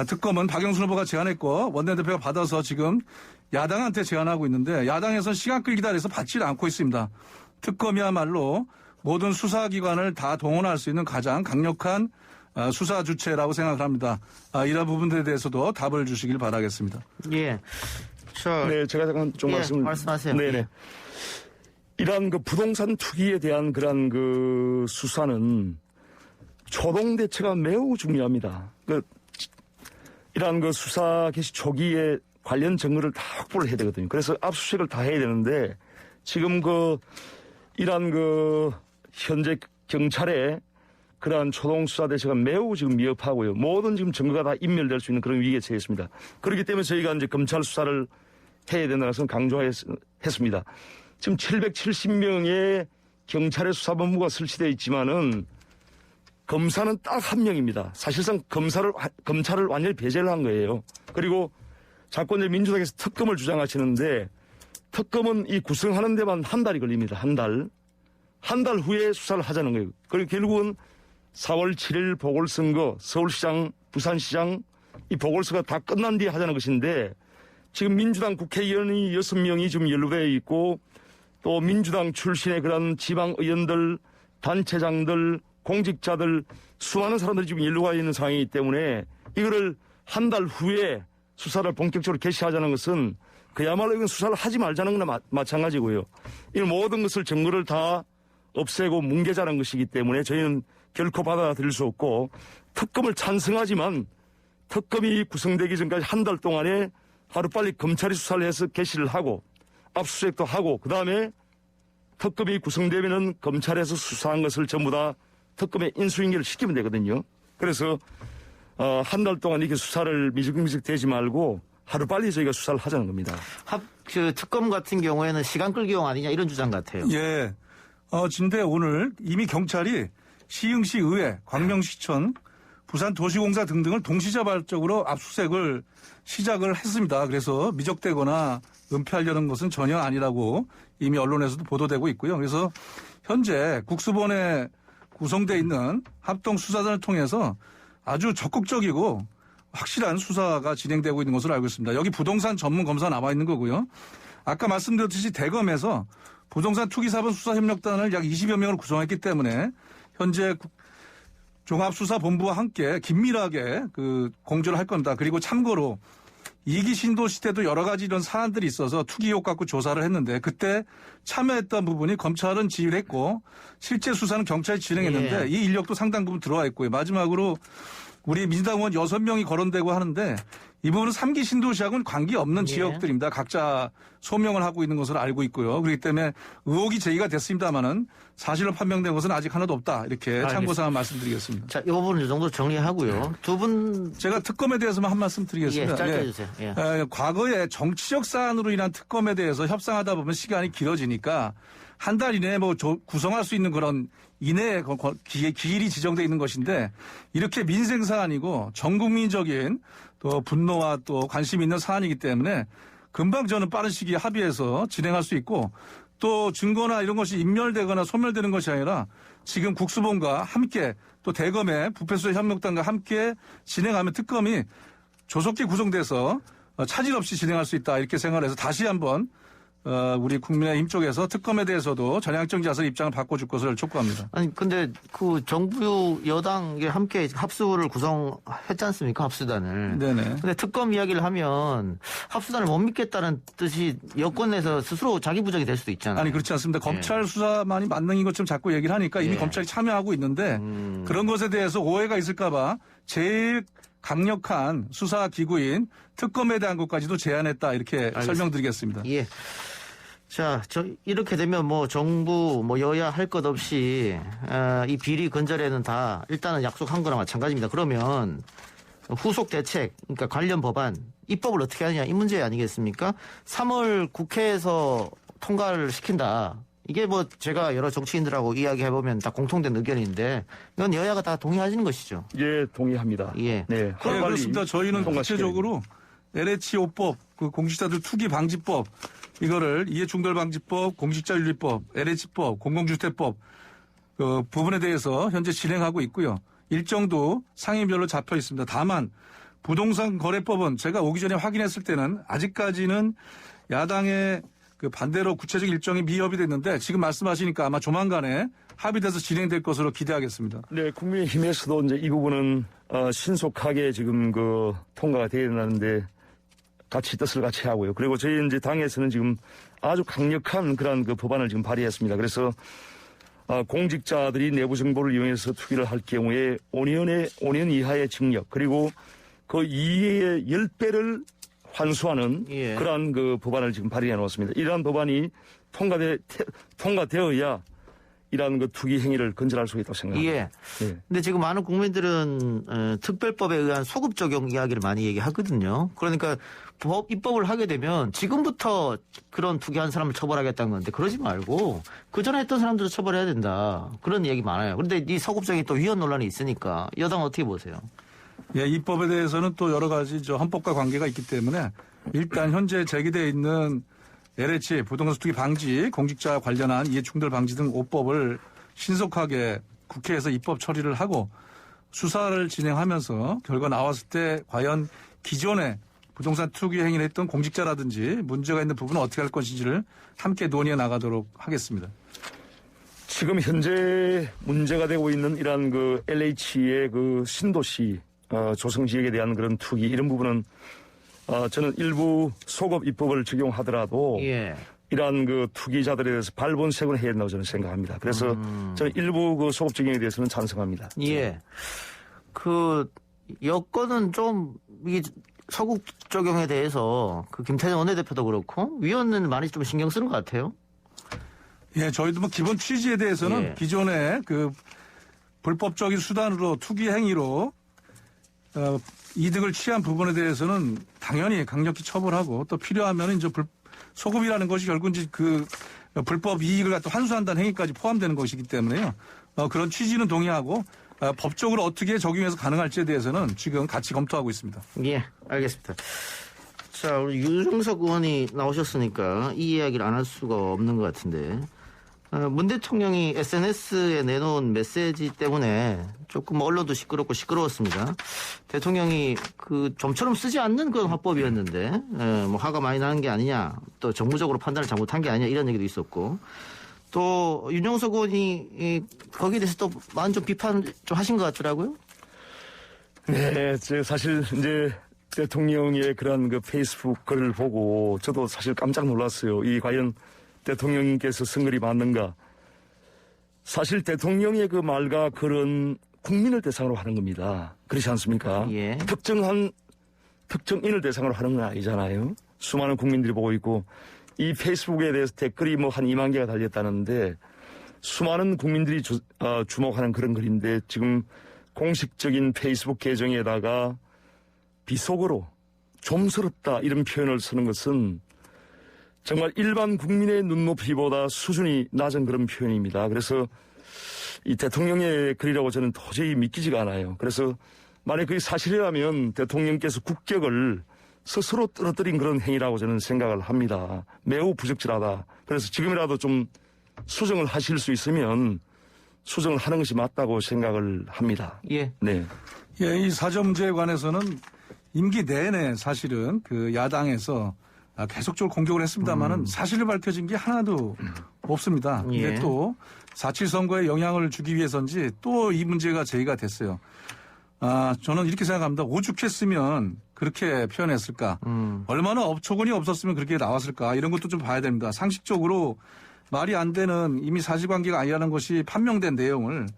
특검은 박영순 후보가 제안했고 원내대표가 받아서 지금 야당한테 제안하고 있는데 야당에서는 시간 끌기다 해서 받지 않고 있습니다. 특검이야말로 모든 수사기관을 다 동원할 수 있는 가장 강력한 수사 주체라고 생각을 합니다. 이런 부분들에 대해서도 답을 주시길 바라겠습니다. 예. 자, 네, 제가 잠깐 좀 예, 말씀하세요. 네네. 예. 이러한 부동산 투기에 대한 그런 수사는 초동 대처가 매우 중요합니다. 이러한 수사 개시 초기에 관련 증거를 다 확보를 해야 되거든요. 그래서 압수수색을 다 해야 되는데 지금 이러한 현재 경찰의 그러한 초동 수사 대처가 매우 지금 미흡하고요. 모든 지금 증거가 다 인멸될 수 있는 그런 위기에 처해 있습니다. 그렇기 때문에 저희가 이제 검찰 수사를 해야 된다는 것은 강조했습니다. 지금 770명의 경찰의 수사본부가 설치되어 있지만은 검사는 딱 한 명입니다. 사실상 검찰을 완전히 배제를 한 거예요. 그리고 자꾸 이제 민주당에서 특검을 주장하시는데 특검은 이 구성하는 데만 한 달이 걸립니다. 한 달. 한 달 후에 수사를 하자는 거예요. 그리고 결국은 4월 7일 보궐선거, 서울시장, 부산시장 이 보궐선거가 다 끝난 뒤에 하자는 것인데 지금 민주당 국회의원이 6명이 지금 연루되어 있고 또 민주당 출신의 그런 지방의원들, 단체장들, 공직자들 수많은 사람들이 지금 연루가 있는 상황이기 때문에 이거를 한 달 후에 수사를 본격적으로 개시하자는 것은 그야말로 이건 수사를 하지 말자는 거나 마찬가지고요. 이 모든 것을 증거를 다 없애고 뭉개자는 것이기 때문에 저희는 결코 받아들일 수 없고 특검을 찬성하지만 특검이 구성되기 전까지 한 달 동안에 하루빨리 검찰이 수사를 해서 개시를 하고 압수수색도 하고 그다음에 특검이 구성되면은 검찰에서 수사한 것을 전부 다 특검에 인수인계를 시키면 되거든요. 그래서 한 달 동안 이렇게 수사를 미적미적 되지 말고 하루빨리 저희가 수사를 하자는 겁니다. 특검 같은 경우에는 시간 끌기용 아니냐 이런 주장 같아요. 예. 근데 오늘 이미 경찰이 시흥시 의회, 광명시청, 부산도시공사 등등을 동시자발적으로 압수수색을 시작을 했습니다. 그래서 미적되거나 은폐하려는 것은 전혀 아니라고 이미 언론에서도 보도되고 있고요. 그래서 현재 국수본에 구성되어 있는 합동수사단을 통해서 아주 적극적이고 확실한 수사가 진행되고 있는 것으로 알고 있습니다. 여기 부동산 전문 검사 나와 있는 거고요. 아까 말씀드렸듯이 대검에서 부동산 투기 사본 수사협력단을 약 20여 명으로 구성했기 때문에 현재 종합수사본부와 함께 긴밀하게 그 공조를 할 겁니다. 그리고 참고로 2기 신도시 때도 여러 가지 이런 사안들이 있어서 투기 의혹 갖고 조사를 했는데 그때 참여했던 부분이 검찰은 지휘를 했고 실제 수사는 경찰이 진행했는데 예. 이 인력도 상당 부분 들어와 있고요. 마지막으로 우리 민주당 의원 6명이 거론되고 하는데 이 부분은 3기 신도시하고는 관계없는 예. 지역들입니다. 각자 소명을 하고 있는 것으로 알고 있고요. 그렇기 때문에 의혹이 제기가 됐습니다마는 사실로 판명된 것은 아직 하나도 없다. 이렇게 알겠습니다. 참고사항 말씀드리겠습니다. 자, 이 부분은 이 정도 정리하고요. 두 분. 제가 특검에 대해서만 한 말씀 드리겠습니다. 예, 짧게 예. 해주세요. 예. 과거에 정치적 사안으로 인한 특검에 대해서 협상하다 보면 시간이 길어지니까 한 달 이내에 뭐 구성할 수 있는 그런 이내에 기일이 지정되어 있는 것인데 이렇게 민생 사안이고 전 국민적인 또 분노와 또 관심이 있는 사안이기 때문에 금방 저는 빠른 시기에 합의해서 진행할 수 있고 또 증거나 이런 것이 인멸되거나 소멸되는 것이 아니라 지금 국수본과 함께 또 대검의 부패수사 협력단과 함께 진행하면 특검이 조속히 구성돼서 차질 없이 진행할 수 있다 이렇게 생각을 해서 다시 한번 우리 국민의힘 쪽에서 특검에 대해서도 전향적 자세 입장을 바꿔줄 것을 촉구합니다. 아니, 근데 그 정부 여당이 함께 합수를 구성했지 않습니까? 합수단을. 네네. 근데 특검 이야기를 하면 합수단을 못 믿겠다는 뜻이 여권 내에서 스스로 자기 부적이 될 수도 있잖아요. 아니 그렇지 않습니다. 검찰 수사만이 만능인 것처럼 자꾸 얘기를 하니까 이미 예. 검찰이 참여하고 있는데 그런 것에 대해서 오해가 있을까 봐 제일 강력한 수사기구인 특검에 대한 것까지도 제안했다 이렇게 알겠습니다. 설명드리겠습니다. 예. 자, 이렇게 되면 뭐 정부, 뭐 여야 할 것 없이 이 비리 근절에는 다 일단은 약속한 거나 마찬가지입니다. 그러면 후속 대책, 그러니까 관련 법안, 입법을 어떻게 하느냐 이 문제 아니겠습니까? 3월 국회에서 통과를 시킨다. 이게 뭐 제가 여러 정치인들하고 이야기해보면 다 공통된 의견인데 이건 여야가 다 동의하시는 것이죠. 예, 동의합니다. 예. 네, 네, 그렇습니다. 저희는 구체적으로 LH5법, 그 공직자들 투기 방지법, 이거를 이해충돌방지법, 공직자윤리법, LH법, 공공주택법 그 부분에 대해서 현재 진행하고 있고요. 일정도 상임별로 잡혀 있습니다. 다만 부동산 거래법은 제가 오기 전에 확인했을 때는 아직까지는 야당의 그 반대로 구체적 일정이 미협이 됐는데 지금 말씀하시니까 아마 조만간에 합의돼서 진행될 것으로 기대하겠습니다. 네, 국민의힘에서도 이제 이 부분은 신속하게 지금 그 통과가 되어야 되는데 같이 뜻을 같이 하고요. 그리고 저희 이제 당에서는 지금 아주 강력한 그런 그 법안을 지금 발의했습니다. 그래서 공직자들이 내부 정보를 이용해서 투기를 할 경우에 5년 이하의 징역 그리고 그 이외의 10배를 환수하는 예. 그러한 그 법안을 지금 발의해 놓았습니다. 이러한 법안이 통과되어야 이러한 그 투기 행위를 근절할 수 있다고 생각합니다. 예. 예. 근데 지금 많은 국민들은 특별법에 의한 소급 적용 이야기를 많이 얘기하거든요. 그러니까 입법을 하게 되면 지금부터 그런 투기한 사람을 처벌하겠다는 건데 그러지 말고 그 전에 했던 사람들도 처벌해야 된다. 그런 얘기 많아요. 그런데 이 소급 적용이 또 위헌 논란이 있으니까 여당 어떻게 보세요? 예, 입법에 대해서는 또 여러 가지 헌법과 관계가 있기 때문에 일단 현재 제기되어 있는 LH 부동산 투기 방지, 공직자 관련한 이해충돌 방지 등 5법을 신속하게 국회에서 입법 처리를 하고 수사를 진행하면서 결과 나왔을 때 과연 기존에 부동산 투기 행위를 했던 공직자라든지 문제가 있는 부분은 어떻게 할 것인지를 함께 논의해 나가도록 하겠습니다. 지금 현재 문제가 되고 있는 이러한 그 LH의 그 신도시 조성 지역에 대한 그런 투기 이런 부분은 저는 일부 소급 입법을 적용하더라도 예. 이러한 그 투기자들에 대해서 발본색을 해야 된다고 저는 생각합니다. 그래서 저는 일부 그 소급 적용에 대해서는 찬성합니다. 예. 그 여권은 좀 이 소급 적용에 대해서 그 김태년 원내대표도 그렇고 위원은 많이 좀 신경 쓰는 것 같아요. 예, 저희도 뭐 기본 취지에 대해서는 예. 기존에 그 불법적인 수단으로 투기 행위로 이득을 취한 부분에 대해서는 당연히 강력히 처벌하고 또 필요하면 이제 소급이라는 것이 결국 이제 그 불법 이익을 갖다 환수한다는 행위까지 포함되는 것이기 때문에요. 그런 취지는 동의하고 법적으로 어떻게 적용해서 가능할지에 대해서는 지금 같이 검토하고 있습니다. 예, 알겠습니다. 자, 우리 유정석 의원이 나오셨으니까 이 이야기를 안 할 수가 없는 것 같은데 문 대통령이 SNS에 내놓은 메시지 때문에 조금 언론도 시끄럽고 시끄러웠습니다. 대통령이 그 좀처럼 쓰지 않는 그런 화법이었는데 뭐 화가 많이 나는 게 아니냐, 또 정무적으로 판단을 잘못한 게 아니냐 이런 얘기도 있었고, 또 윤영석 의원이 거기에 대해서 또 많은 좀 비판 좀 하신 것 같더라고요. 네, 사실 이제 대통령의 그런 그 페이스북 글을 보고 저도 사실 깜짝 놀랐어요. 이 과연 대통령께서 쓴 글이 맞는가? 사실 대통령의 그 말과 글은 국민을 대상으로 하는 겁니다. 그렇지 않습니까? 예. 특정인을 대상으로 하는 건 아니잖아요. 수많은 국민들이 보고 있고, 이 페이스북에 대해서 댓글이 뭐 한 2만 개가 달렸다는데 수많은 국민들이 주목하는 그런 글인데, 지금 공식적인 페이스북 계정에다가 비속어로 좀스럽다 이런 표현을 쓰는 것은 정말 일반 국민의 눈높이보다 수준이 낮은 그런 표현입니다. 그래서 이 대통령의 글이라고 저는 도저히 믿기지가 않아요. 그래서 만약 그게 사실이라면 대통령께서 국격을 스스로 떨어뜨린 그런 행위라고 저는 생각을 합니다. 매우 부적절하다. 그래서 지금이라도 좀 수정을 하실 수 있으면 수정을 하는 것이 맞다고 생각을 합니다. 예. 네. 예, 이 사저 문제에 관해서는 임기 내내 사실은 그 야당에서 계속적으로 공격을 했습니다만은 사실을 밝혀진 게 하나도 없습니다. 근데 예. 또 4.7 선거에 영향을 주기 위해서인지 또 이 문제가 제기가 됐어요. 저는 이렇게 생각합니다. 오죽했으면 그렇게 표현했을까? 얼마나 업초근이 없었으면 그렇게 나왔을까? 이런 것도 좀 봐야 됩니다. 상식적으로 말이 안 되는 이미 사실관계가 아니라는 것이 판명된 내용을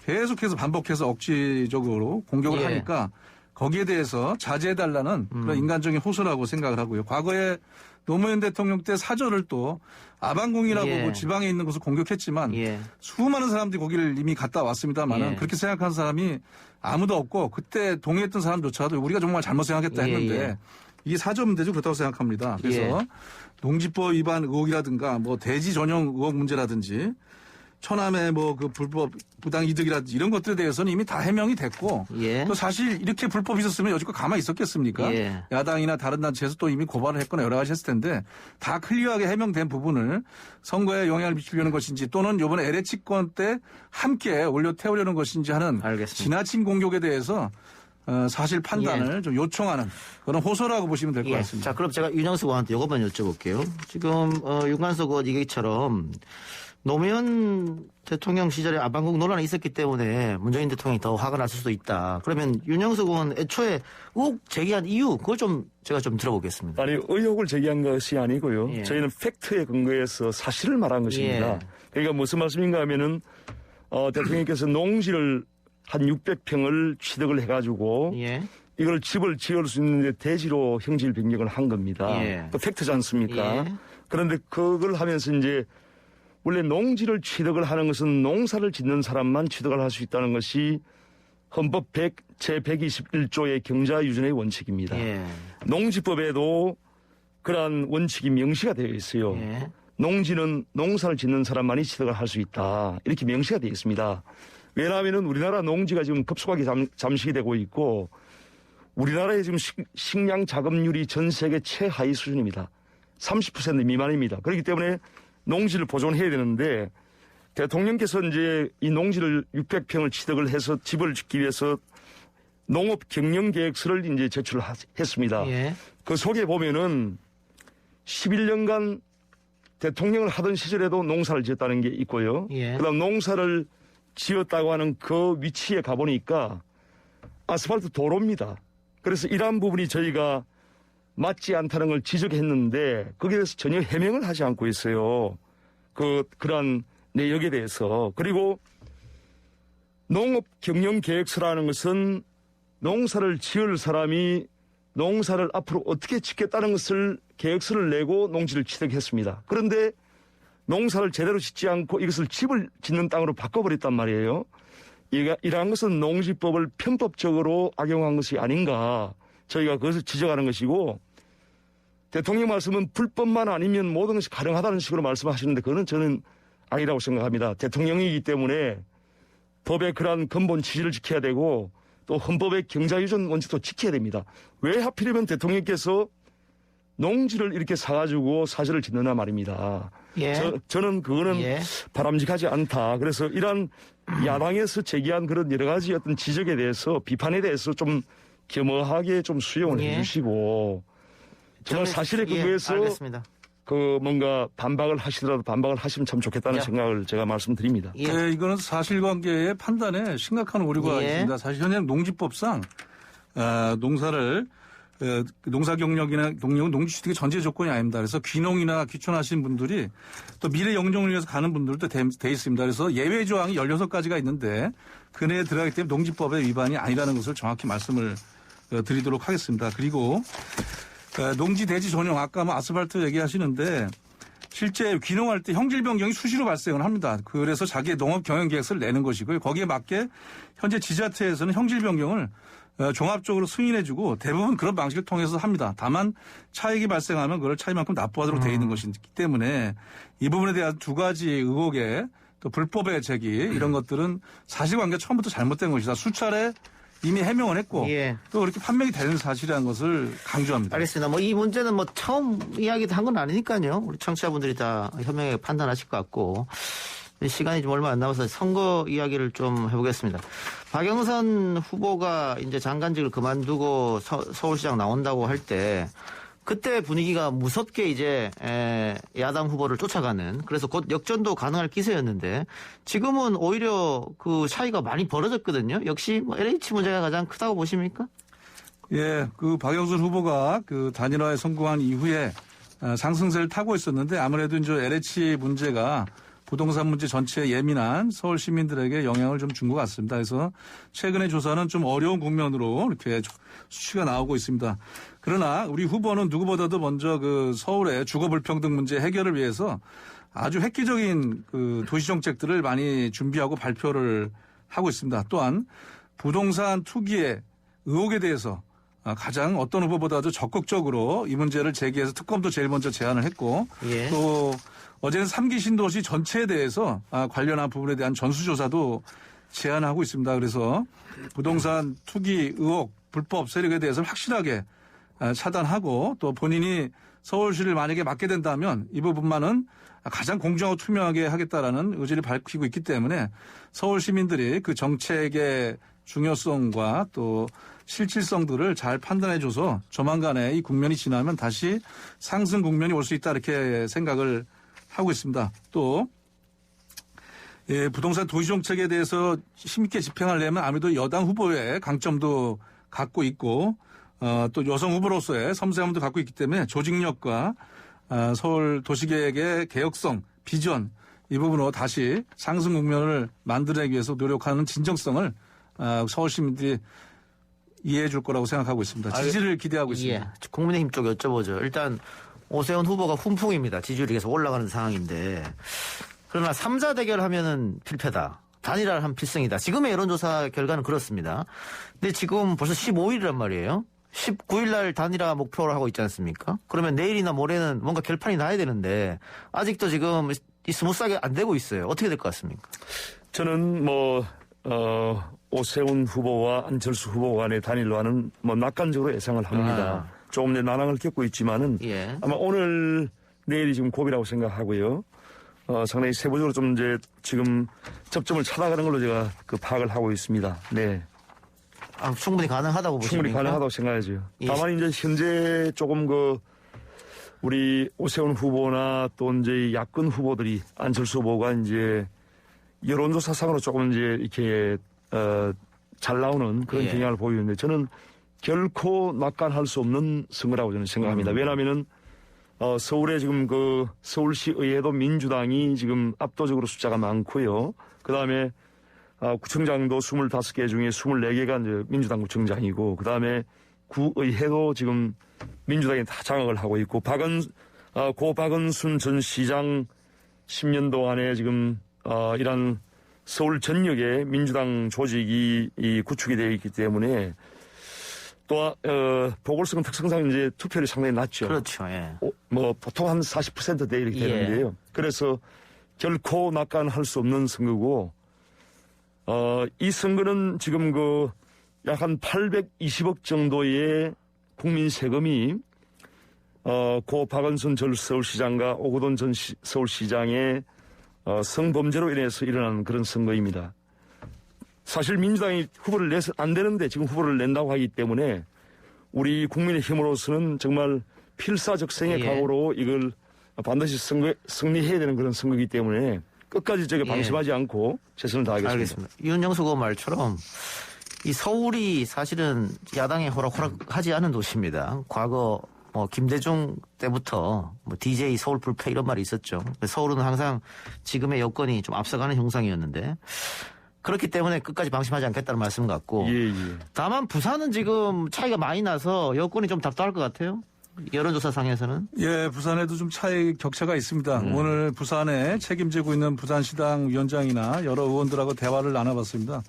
계속해서 반복해서 억지적으로 공격을 예. 하니까 거기에 대해서 자제해달라는 그런 인간적인 호소라고 생각을 하고요. 과거에 노무현 대통령 때 사저를 또 아방궁이라고 예. 뭐 지방에 있는 곳을 공격했지만 예. 수많은 사람들이 거기를 이미 갔다 왔습니다만은 예. 그렇게 생각한 사람이 아무도 없고 그때 동의했던 사람조차도 우리가 정말 잘못 생각했다 예, 했는데 예. 이게 사저 문제죠. 그렇다고 생각합니다. 그래서 예. 농지법 위반 의혹이라든가 뭐 대지 전용 의혹 문제라든지 처남의 뭐 그 불법 부당 이득이라든지 이런 것들에 대해서는 이미 다 해명이 됐고 예. 또 사실 이렇게 불법이 있었으면 여지껏 가만히 있었겠습니까? 예. 야당이나 다른 단체에서 또 이미 고발을 했거나 여러 가지 했을 텐데 다 클리어하게 해명된 부분을 선거에 영향을 미치려는 것인지 또는 이번에 LH권 때 함께 올려 태우려는 것인지 하는 알겠습니다. 지나친 공격에 대해서 사실 판단을 좀 요청하는 그런 호소라고 보시면 될 것 예. 같습니다. 자, 그럼 제가 윤영석 의원한테 이것만 여쭤볼게요. 지금 윤관석 의원 얘기처럼 노무현 대통령 시절에 아방궁 논란이 있었기 때문에 문재인 대통령이 더 화가 났을 수도 있다. 그러면 윤영석 의원 애초에 의혹 제기한 이유 그걸 좀 제가 좀 들어보겠습니다. 아니, 의혹을 제기한 것이 아니고요. 예. 저희는 팩트에 근거해서 사실을 말한 것입니다. 예. 그러니까 무슨 말씀인가 하면은 대통령께서 농지를 한 600평을 취득을 해가지고 예. 이걸 집을 지을 수 있는데 대지로 형질 변경을 한 겁니다. 예. 그 팩트지 않습니까? 예. 그런데 그걸 하면서 이제 원래 농지를 취득을 하는 것은 농사를 짓는 사람만 취득을 할 수 있다는 것이 헌법 제121조의 경자유전의 원칙입니다. 예. 농지법에도 그러한 원칙이 명시가 되어 있어요. 예. 농지는 농사를 짓는 사람만이 취득을 할 수 있다. 이렇게 명시가 되어 있습니다. 왜냐하면 우리나라 농지가 지금 급속하게 잠식이 되고 있고 우리나라의 지금 식량 자급률이 전 세계 최하위 수준입니다. 30% 미만입니다. 그렇기 때문에 농지를 보존해야 되는데 대통령께서 이제 이 농지를 600평을 취득을 해서 집을 짓기 위해서 농업 경영 계획서를 이제 제출했습니다. 예. 그 속에 보면은 11년간 대통령을 하던 시절에도 농사를 지었다는 게 있고요. 예. 그다음 농사를 지었다고 하는 그 위치에 가보니까 아스팔트 도로입니다. 그래서 이러한 부분이 저희가 맞지 않다는 걸 지적했는데 거기에 대해서 전혀 해명을 하지 않고 있어요. 그러한 내역에 대해서. 그리고 농업 경영 계획서라는 것은 농사를 지을 사람이 농사를 앞으로 어떻게 짓겠다는 것을 계획서를 내고 농지를 취득했습니다. 그런데 농사를 제대로 짓지 않고 이것을 집을 짓는 땅으로 바꿔버렸단 말이에요. 이러한 것은 농지법을 편법적으로 악용한 것이 아닌가. 저희가 그것을 지적하는 것이고 대통령 말씀은 불법만 아니면 모든 것이 가능하다는 식으로 말씀하시는데 그거는 저는 아니라고 생각합니다. 대통령이기 때문에 법의 그러한 근본 취지를 지켜야 되고 또 헌법의 경자유전 원칙도 지켜야 됩니다. 왜 하필이면 대통령께서 농지를 이렇게 사가지고 사저를 짓느냐 말입니다. 예. 저는 그거는 예. 바람직하지 않다. 그래서 이런 야당에서 제기한 그런 여러 가지 어떤 지적에 대해서 비판에 대해서 좀 겸허하게 좀 수용을 예. 해주시고 정말 사실에 근거해서 알겠습니다. 그 뭔가 반박을 하시더라도 반박을 하시면 참 좋겠다는 야. 생각을 제가 말씀드립니다. 예. 네, 이거는 사실관계의 판단에 심각한 오류가 예. 있습니다. 사실 현재 농지법상 농사를 농사 경력이나 동력은 농지취득의 전제 조건이 아닙니다. 그래서 귀농이나 귀촌하신 분들이 또 미래 영종을 위해서 가는 분들도 돼 있습니다. 그래서 예외 조항이 16가지가 있는데 그 내에 들어가기 때문에 농지법의 위반이 아니라는 것을 정확히 말씀을 드리도록 하겠습니다. 그리고 농지 대지 전용 아까 뭐 아스팔트 얘기하시는데 실제 귀농할 때 형질 변경이 수시로 발생을 합니다. 그래서 자기의 농업 경영 계획서를 내는 것이고요. 거기에 맞게 현재 지자체에서는 형질 변경을 종합적으로 승인해주고 대부분 그런 방식을 통해서 합니다. 다만 차익이 발생하면 그걸 차이만큼 납부하도록 되어 있는 것이기 때문에 이 부분에 대한 두 가지 의혹에 또 불법의 제기 이런 것들은 사실관계가 처음부터 잘못된 것이다. 수차례 이미 해명을 했고 예. 또 그렇게 판명이 되는 사실이라는 것을 강조합니다. 알겠습니다. 뭐 이 문제는 뭐 처음 이야기한 건 아니니까요. 우리 청취자분들이 다 현명하게 판단하실 것 같고 시간이 좀 얼마 안 남아서 선거 이야기를 좀 해보겠습니다. 박영선 후보가 이제 장관직을 그만두고 서울시장 나온다고 할 때 그때 분위기가 무섭게 이제 야당 후보를 쫓아가는 그래서 곧 역전도 가능할 기세였는데 지금은 오히려 그 차이가 많이 벌어졌거든요. 역시 뭐 LH 문제가 가장 크다고 보십니까? 예, 그 박영선 후보가 그 단일화에 성공한 이후에 상승세를 타고 있었는데 아무래도 이제 LH 문제가 부동산 문제 전체에 예민한 서울 시민들에게 영향을 좀 준 것 같습니다. 그래서 최근의 조사는 좀 어려운 국면으로 이렇게 수치가 나오고 있습니다. 그러나 우리 후보는 누구보다도 먼저 그 서울의 주거 불평등 문제 해결을 위해서 아주 획기적인 그 도시 정책들을 많이 준비하고 발표를 하고 있습니다. 또한 부동산 투기의 의혹에 대해서 가장 어떤 후보보다도 적극적으로 이 문제를 제기해서 특검도 제일 먼저 제안을 했고 예. 또 어제는 3기 신도시 전체에 대해서 관련한 부분에 대한 전수조사도 제안하고 있습니다. 그래서 부동산 투기 의혹 불법 세력에 대해서는 확실하게 차단하고 또 본인이 서울시를 만약에 맡게 된다면 이 부분만은 가장 공정하고 투명하게 하겠다라는 의지를 밝히고 있기 때문에 서울 시민들이 그 정책의 중요성과 또 실질성들을 잘 판단해줘서 조만간에 이 국면이 지나면 다시 상승 국면이 올 수 있다 이렇게 생각을 하고 있습니다. 또 예, 부동산 도시정책에 대해서 힘있게 집행하려면 아무래도 여당 후보의 강점도 갖고 있고 또 여성 후보로서의 섬세함도 갖고 있기 때문에 조직력과 서울 도시계획의 개혁성, 비전 이 부분으로 다시 상승 국면을 만들어내기 위해서 노력하는 진정성을 서울 시민들이 이해해 줄 거라고 생각하고 있습니다. 지지를 기대하고 있습니다. 예. 국민의힘 쪽 여쭤보죠. 일단 오세훈 후보가 훈풍입니다. 지지율이 계속 올라가는 상황인데 그러나 3자 대결하면은 필패다. 단일화를 하면 필승이다. 지금의 여론조사 결과는 그렇습니다. 근데 지금 벌써 15일이란 말이에요. 19일 날 단일화 목표를 하고 있지 않습니까? 그러면 내일이나 모레는 뭔가 결판이 나야 되는데 아직도 지금 스무스하게 안 되고 있어요. 어떻게 될 것 같습니까? 저는 오세훈 후보와 안철수 후보 간의 단일화는 낙관적으로 예상을 합니다. 조금 내 난항을 겪고 있지만은 예. 아마 오늘 내일이 지금 고비라고 생각하고요. 상당히 세부적으로 좀 이제 지금 접점을 찾아가는 걸로 제가 그 파악을 하고 있습니다. 네. 충분히 가능하다고 보십니까? 충분히 가능하다고 생각하죠. 예. 다만 이제 현재 조금 우리 오세훈 후보나 또 이제 야권 후보들이 안철수 후보가 이제 여론조사상으로 조금 이제 이렇게 잘 나오는 그런 예. 경향을 보이는데 저는 결코 낙관할 수 없는 선거라고 저는 생각합니다. 왜냐하면은 서울에 지금 서울시 의회도 민주당이 지금 압도적으로 숫자가 많고요. 그 다음에 구청장도 25개 중에 24개가 이제 민주당 구청장이고, 그 다음에 구의회도 지금 민주당이 다 장악을 하고 있고, 고 박은순 전 시장 10년 동안에 지금 이런 서울 전역에 민주당 조직이 구축이 되어 있기 때문에 또 보궐선거 특성상 이제 투표율이 상당히 낮죠. 그렇죠. 예. 보통 한 40%대 이렇게 되는데요. 예. 그래서 결코 낙관할 수 없는 선거고, 이 선거는 지금 약 한 820억 정도의 국민 세금이 고 박원순 전 서울시장과 오거돈 전 서울시장의 성범죄로 인해서 일어난 그런 선거입니다. 사실 민주당이 후보를 내서 안 되는데 지금 후보를 낸다고 하기 때문에 우리 국민의힘으로서는 정말 필사적생의 예. 각오로 이걸 반드시 승리해야 되는 그런 선거이기 때문에 끝까지 저게 방심하지 않고 최선을 다하겠습니다. 알겠습니다. 윤영수 의원 말처럼 이 서울이 사실은 야당의 허락하지 않은 도시입니다. 과거 김대중 때부터 DJ 서울 불패 이런 말이 있었죠. 서울은 항상 지금의 여건이 좀 앞서가는 형상이었는데 그렇기 때문에 끝까지 방심하지 않겠다는 말씀 같고 예. 다만 부산은 지금 차이가 많이 나서 여건이 좀 답답할 것 같아요. 여론조사상에서는. 예, 부산에도 좀 격차가 있습니다. 오늘 부산에 책임지고 있는 부산시당 위원장이나 여러 의원들하고 대화를 나눠봤습니다.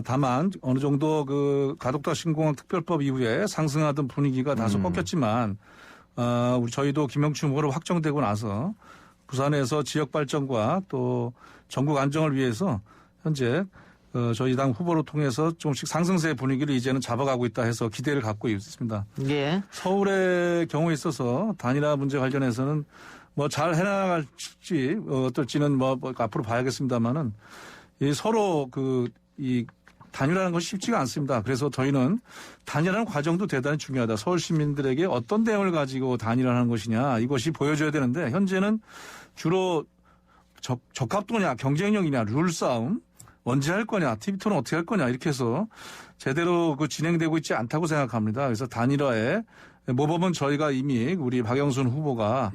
다만 어느 정도 그 가덕도 신공항 특별법 이후에 상승하던 분위기가 다소 꺾였지만 저희도 김영춘 후보로 확정되고 나서 부산에서 지역 발전과 또 전국 안정을 위해서 현재 저희 당 후보를 통해서 조금씩 상승세의 분위기를 이제는 잡아가고 있다 해서 기대를 갖고 있습니다. 예. 서울의 경우에 있어서 단일화 문제 관련해서는 뭐 잘 해나갈지 어떨지는 뭐 앞으로 봐야겠습니다만은 서로 이 단일화하는 것이 쉽지가 않습니다. 그래서 저희는 단일화하는 과정도 대단히 중요하다. 서울 시민들에게 어떤 대응을 가지고 단일화하는 것이냐 이것이 보여줘야 되는데 현재는 주로 적합도냐 경쟁력이냐 룰 싸움 언제 할 거냐 TV 토론 어떻게 할 거냐 이렇게 해서 제대로 진행되고 있지 않다고 생각합니다. 그래서 단일화에 모범은 저희가 이미 우리 박영순 후보가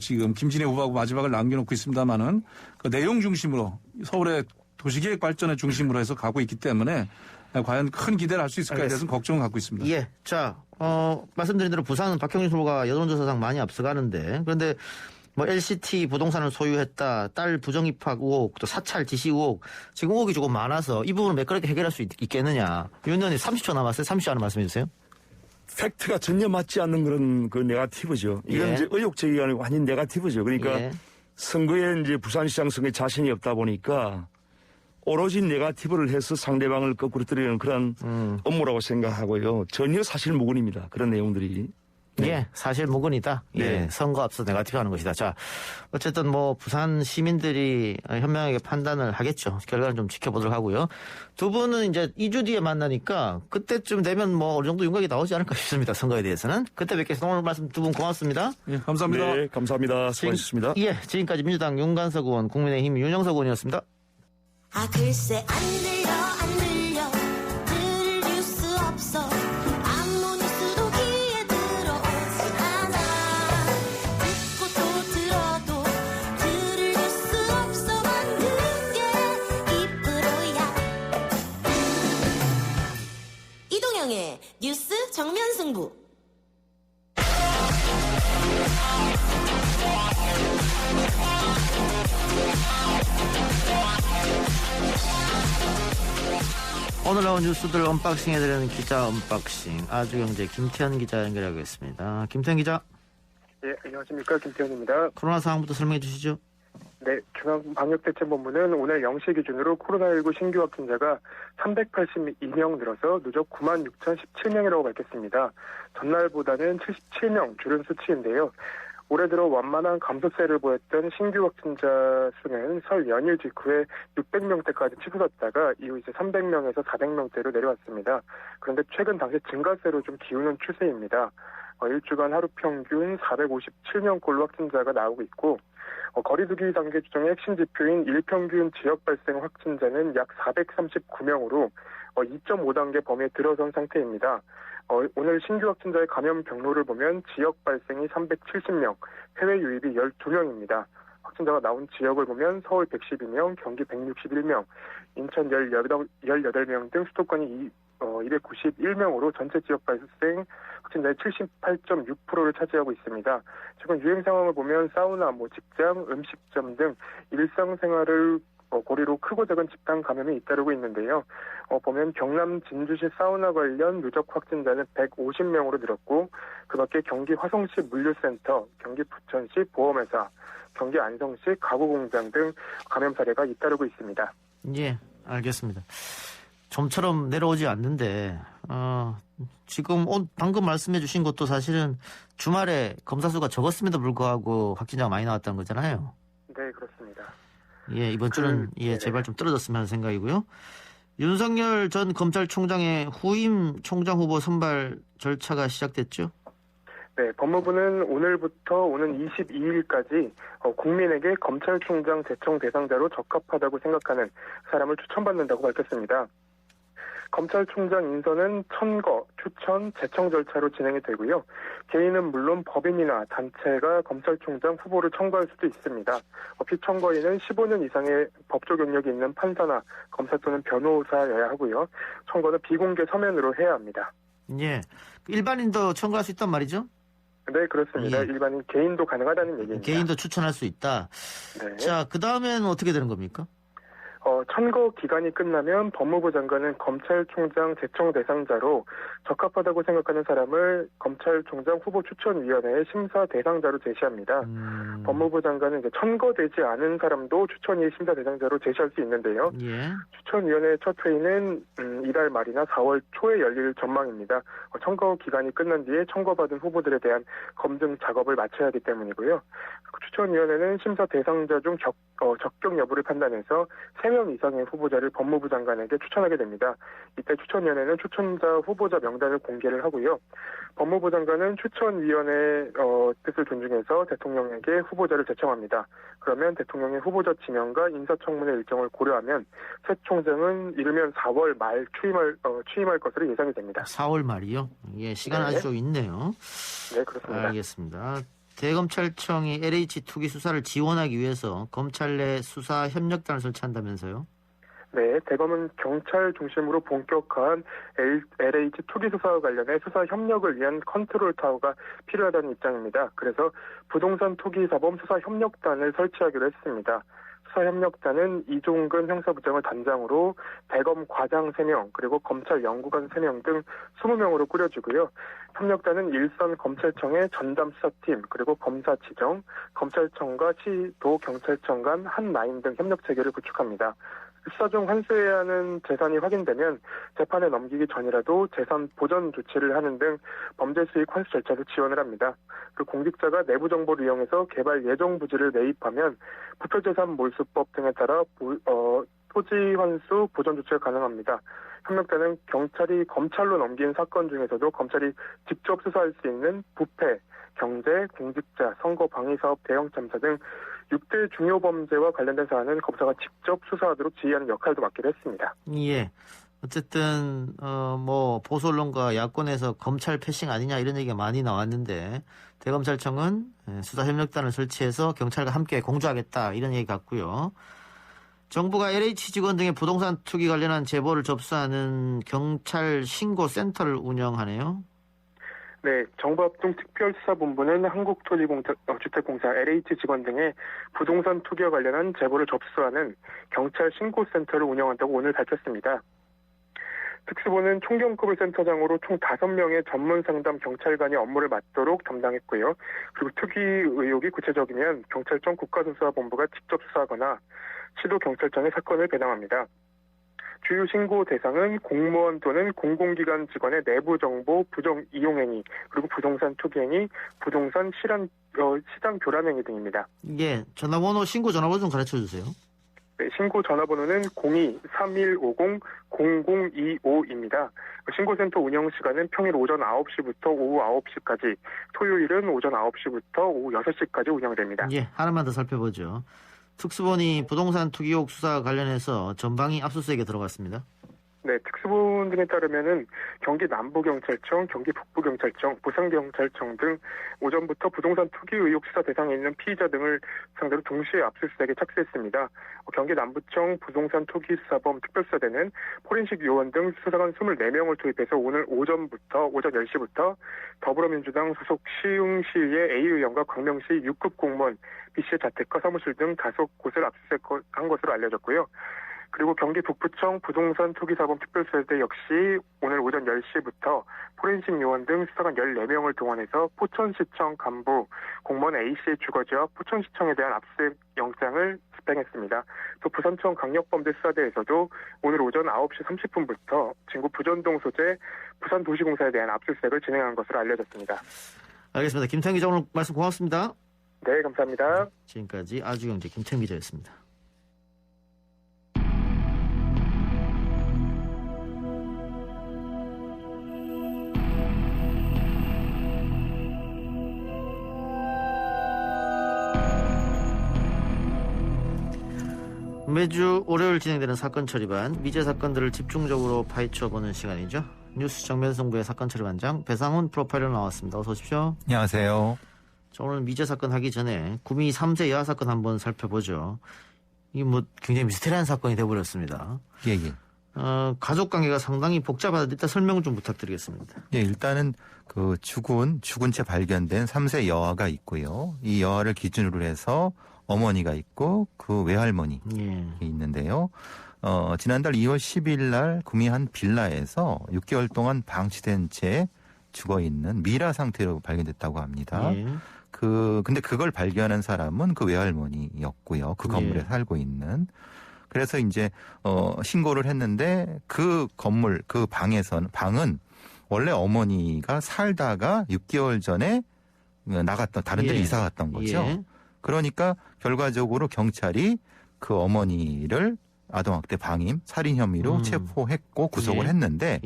지금 김진애 후보하고 마지막을 남겨놓고 있습니다만은 그 내용 중심으로 서울의 도시계획 발전의 중심으로 해서 가고 있기 때문에 과연 큰 기대를 할 수 있을까에 대해서는 걱정을 갖고 있습니다. 예. 자, 말씀드린 대로 부산은 박형준 후보가 여론조사상 많이 앞서가는데 그런데 LCT 부동산을 소유했다, 딸 부정입학 의혹, 또 사찰 지시 의혹, 지금 의혹이 조금 많아서 이 부분을 매끄럽게 해결할 수 있겠느냐. 윤 의원님 30초 남았어요. 30초 안에 말씀해 주세요. 팩트가 전혀 맞지 않는 그런 그 네거티브죠. 이건 예. 이제 의혹 제기가 아니고 완전 네거티브죠. 그러니까 예. 선거에 이제 부산시장 선거에 자신이 없다 보니까 오로지 네거티브를 해서 상대방을 거꾸로 때리는 그런 업무라고 생각하고요. 전혀 사실 무근입니다. 그런 내용들이. 예, 사실 무근이다. 예, 네. 선거 앞서 네거티브 하는 것이다. 자, 어쨌든 부산 시민들이 현명하게 판단을 하겠죠. 결과는 좀 지켜보도록 하고요. 두 분은 이제 2주 뒤에 만나니까 그때쯤 되면 어느 정도 윤곽이 나오지 않을까 싶습니다. 선거에 대해서는. 그때 뵙겠습니다. 오늘 말씀 두 분 고맙습니다. 예, 감사합니다. 네, 감사합니다. 수고하셨습니다. 지금까지 민주당 윤관석 의원, 국민의힘 윤영석 의원이었습니다. 글쎄 안 들려 들을 수 없어 아무 뉴스도 귀에 들어오지 않아 듣고 또 들어도 들을 수 없어 맞는 게 2%야 이동영의 뉴스 정면 승부. 오늘 나온 뉴스들 언박싱 해드리는 기자 언박싱 아주경제 김태현 기자 연결하겠습니다. 김태현 기자. 예, 안녕하십니까. 김태현입니다. 코로나 상황부터 설명해 주시죠. 네, 중앙방역대책본부는 오늘 0시 기준으로 코로나19 신규 확진자가 382명 늘어서 누적 96,017명이라고 밝혔습니다. 전날보다는 77명 줄은 수치인데요. 올해 들어 완만한 감소세를 보였던 신규 확진자 수는 설 연휴 직후에 600명대까지 치솟았다가 이후 이제 300명에서 400명대로 내려왔습니다. 그런데 최근 당시 증가세로 좀 기우는 추세입니다. 일주간 하루 평균 457명꼴로 확진자가 나오고 있고 거리두기 단계 조정의 핵심 지표인 일평균 지역 발생 확진자는 약 439명으로 2.5단계 범위에 들어선 상태입니다. 오늘 신규 확진자의 감염 경로를 보면 지역 발생이 370명, 해외 유입이 12명입니다. 확진자가 나온 지역을 보면 서울 112명, 경기 161명, 인천 18명 등 수도권이 291명으로 전체 지역 발생 확진자의 78.6%를 차지하고 있습니다. 최근 유행 상황을 보면 사우나, 직장, 음식점 등 일상생활을 고리로 크고 작은 집단 감염이 잇따르고 있는데요. 보면 경남 진주시 사우나 관련 누적 확진자는 150명으로 늘었고 그 밖에 경기 화성시 물류센터, 경기 부천시 보험회사, 경기 안성시 가구공장 등 감염 사례가 잇따르고 있습니다. 예, 알겠습니다. 좀처럼 내려오지 않는데 지금 방금 말씀해 주신 것도 사실은 주말에 검사 수가 적었음에도 불구하고 확진자가 많이 나왔다는 거잖아요. 네, 그렇습니다. 예, 이번 주는 네네. 제발 좀 떨어졌으면 하는 생각이고요. 윤석열 전 검찰총장의 후임 총장 후보 선발 절차가 시작됐죠? 네, 법무부는 오늘부터 오는 22일까지 국민에게 검찰총장 제청 대상자로 적합하다고 생각하는 사람을 추천받는다고 밝혔습니다. 검찰총장 인선은 선거, 추천, 제청 절차로 진행이 되고요. 개인은 물론 법인이나 단체가 검찰총장 후보를 청구할 수도 있습니다. 피청구인은 15년 이상의 법조 경력이 있는 판사나 검사 또는 변호사여야 하고요. 청구는 비공개 서면으로 해야 합니다. 예. 일반인도 청구할 수 있단 말이죠? 네, 그렇습니다. 예. 일반인 개인도 가능하다는 얘기입니다. 개인도 추천할 수 있다. 네. 자, 그 다음에는 어떻게 되는 겁니까? 선거 기간이 끝나면 법무부 장관은 검찰총장 제청 대상자로 적합하다고 생각하는 사람을 검찰총장 후보 추천위원회의 심사 대상자로 제시합니다. 법무부 장관은 이제 청거되지 않은 사람도 추천위 심사 대상자로 제시할 수 있는데요. 예. 추천위원회 첫 회의는 이달 말이나 4월 초에 열릴 전망입니다. 청거 기간이 끝난 뒤에 청거받은 후보들에 대한 검증 작업을 마쳐야 하기 때문이고요. 추천위원회는 심사 대상자 중 적격 여부를 판단해서 3명 이상의 후보자를 법무부 장관에게 추천하게 됩니다. 이때 추천위원회는 추천자 후보자 명단을 공개를 하고요. 법무부 장관은 추천위원회의 뜻을 존중해서 대통령에게 후보자를 제청합니다. 그러면 대통령의 후보자 지명과 인사청문회 일정을 고려하면 새 총장은 이르면 4월 말 취임할 것으로 예상이 됩니다. 4월 말이요? 예, 시간 네. 아주 좀 있네요. 네, 그렇습니다. 알겠습니다. 대검찰청이 LH 투기 수사를 지원하기 위해서 검찰 내 수사 협력단을 설치한다면서요? 네, 대검은 경찰 중심으로 본격화한 LH 투기 수사와 관련해 수사 협력을 위한 컨트롤 타워가 필요하다는 입장입니다. 그래서 부동산 투기 사범 수사 협력단을 설치하기로 했습니다. 수사협력단은 이종근 형사부장을 단장으로 대검 과장 3명 그리고 검찰 연구관 3명 등 20명으로 꾸려지고요. 협력단은 일선 검찰청의 전담 수사팀 그리고 검사 지정, 검찰청과 시도 경찰청 간 한 라인 등 협력 체계를 구축합니다. 수사 중 환수해야 하는 재산이 확인되면 재판에 넘기기 전이라도 재산 보전 조치를 하는 등 범죄 수익 환수 절차도 지원을 합니다. 그 공직자가 내부 정보를 이용해서 개발 예정 부지를 매입하면 부표재산 몰수법 등에 따라 토지 환수 보전 조치가 가능합니다. 협력단은 경찰이 검찰로 넘긴 사건 중에서도 검찰이 직접 수사할 수 있는 부패, 경제, 공직자, 선거 방위 사업 대형 참사 등 6대 중요 범죄와 관련된 사안은 검사가 직접 수사하도록 지휘하는 역할도 맡기로 했습니다. 예. 어쨌든 보수 언론과 야권에서 검찰 패싱 아니냐 이런 얘기가 많이 나왔는데 대검찰청은 수사협력단을 설치해서 경찰과 함께 공조하겠다 이런 얘기 같고요. 정부가 LH 직원 등의 부동산 투기 관련한 제보를 접수하는 경찰 신고센터를 운영하네요. 네, 정부합동특별수사본부는 한국토지주택공사 LH 직원 등의 부동산 투기와 관련한 제보를 접수하는 경찰 신고센터를 운영한다고 오늘 밝혔습니다. 특수본은 총경급을 센터장으로 총 5명의 전문 상담 경찰관이 업무를 맡도록 담당했고요. 그리고 투기 의혹이 구체적이면 경찰청 국가수사본부가 직접 수사하거나 시도경찰청에 사건을 배당합니다. 주요 신고 대상은 공무원 또는 공공기관 직원의 내부 정보 부정 이용행위, 그리고 부동산 투기행위, 부동산 시장 교란행위 등입니다. 예, 전화번호 신고 전화번호 좀 가르쳐 주세요. 네, 신고 전화번호는 02-3150-0025입니다. 신고센터 운영 시간은 평일 오전 9시부터 오후 9시까지, 토요일은 오전 9시부터 오후 6시까지 운영됩니다. 예, 하나만 더 살펴보죠. 특수본이 부동산 투기 의혹 수사 관련해서 전방위 압수수색에 들어갔습니다. 네, 특수본 등에 따르면은 경기 남부경찰청, 경기 북부경찰청, 부산경찰청 등 오전부터 부동산 투기 의혹 수사 대상에 있는 피의자 등을 상대로 동시에 압수수색에 착수했습니다. 경기 남부청 부동산 투기 수사범 특별수사대는 포렌식 요원 등 수사관 24명을 투입해서 오늘 오전 10시부터 더불어민주당 소속 시흥시의 A의원과 광명시 6급 공무원 B씨의 자택과 사무실 등 5곳을 압수수색한 것으로 알려졌고요. 그리고 경기 북부청 부동산 투기사범 특별수사대 역시 오늘 오전 10시부터 포렌식 요원 등 수사관 14명을 동원해서 포천시청 간부, 공무원 A씨의 주거지와 포천시청에 대한 압수수색 영장을 집행했습니다. 또 부산청 강력범죄수사대에서도 오늘 오전 9시 30분부터 진구 부전동 소재 부산도시공사에 대한 압수수색을 진행한 것으로 알려졌습니다. 알겠습니다. 김태형 기자 오늘 말씀 고맙습니다. 네, 감사합니다. 지금까지 아주경제 김태형 기자였습니다. 매주 월요일 진행되는 사건 처리반, 미제 사건들을 집중적으로 파헤쳐보는 시간이죠. 뉴스 정면승부의 사건 처리반장 배상훈 프로파일러 나왔습니다. 어서 오십시오. 안녕하세요. 자, 오늘 미제 사건 하기 전에 구미 3세 여아 사건 한번 살펴보죠. 이게 뭐 굉장히 미스테리한 사건이 돼버렸습니다. 예. 가족 관계가 상당히 복잡하다. 일단 설명 좀 부탁드리겠습니다. 예, 일단은 그 죽은 채 발견된 3세 여아가 있고요. 이 여아를 기준으로 해서 어머니가 있고 그 외할머니 있는데요. 지난달 2월 10일 날 구미 한 빌라에서 6개월 동안 방치된 채 죽어 있는 미라 상태로 발견됐다고 합니다. 근데 그걸 발견한 사람은 그 외할머니였고요. 그 건물에 살고 있는. 그래서 이제 신고를 했는데 그 건물 그 방은 원래 어머니가 살다가 6개월 전에 나갔던 다른 데로 이사 갔던 거죠. 그러니까 결과적으로 경찰이 그 어머니를 아동학대 방임, 살인 혐의로 체포했고 구속을 했는데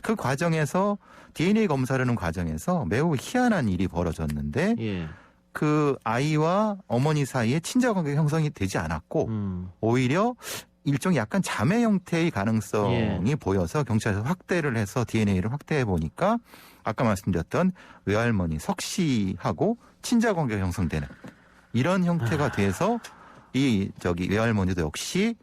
그 과정에서 DNA 검사를 하는 과정에서 매우 희한한 일이 벌어졌는데 그 아이와 어머니 사이에 친자관계 형성이 되지 않았고 오히려 일종의 약간 자매 형태의 가능성이 보여서 경찰에서 확대를 해서 DNA를 확대해 보니까 아까 말씀드렸던 외할머니 석 씨하고 친자관계가 형성되는 이런 형태가 돼서 외할머니도 역시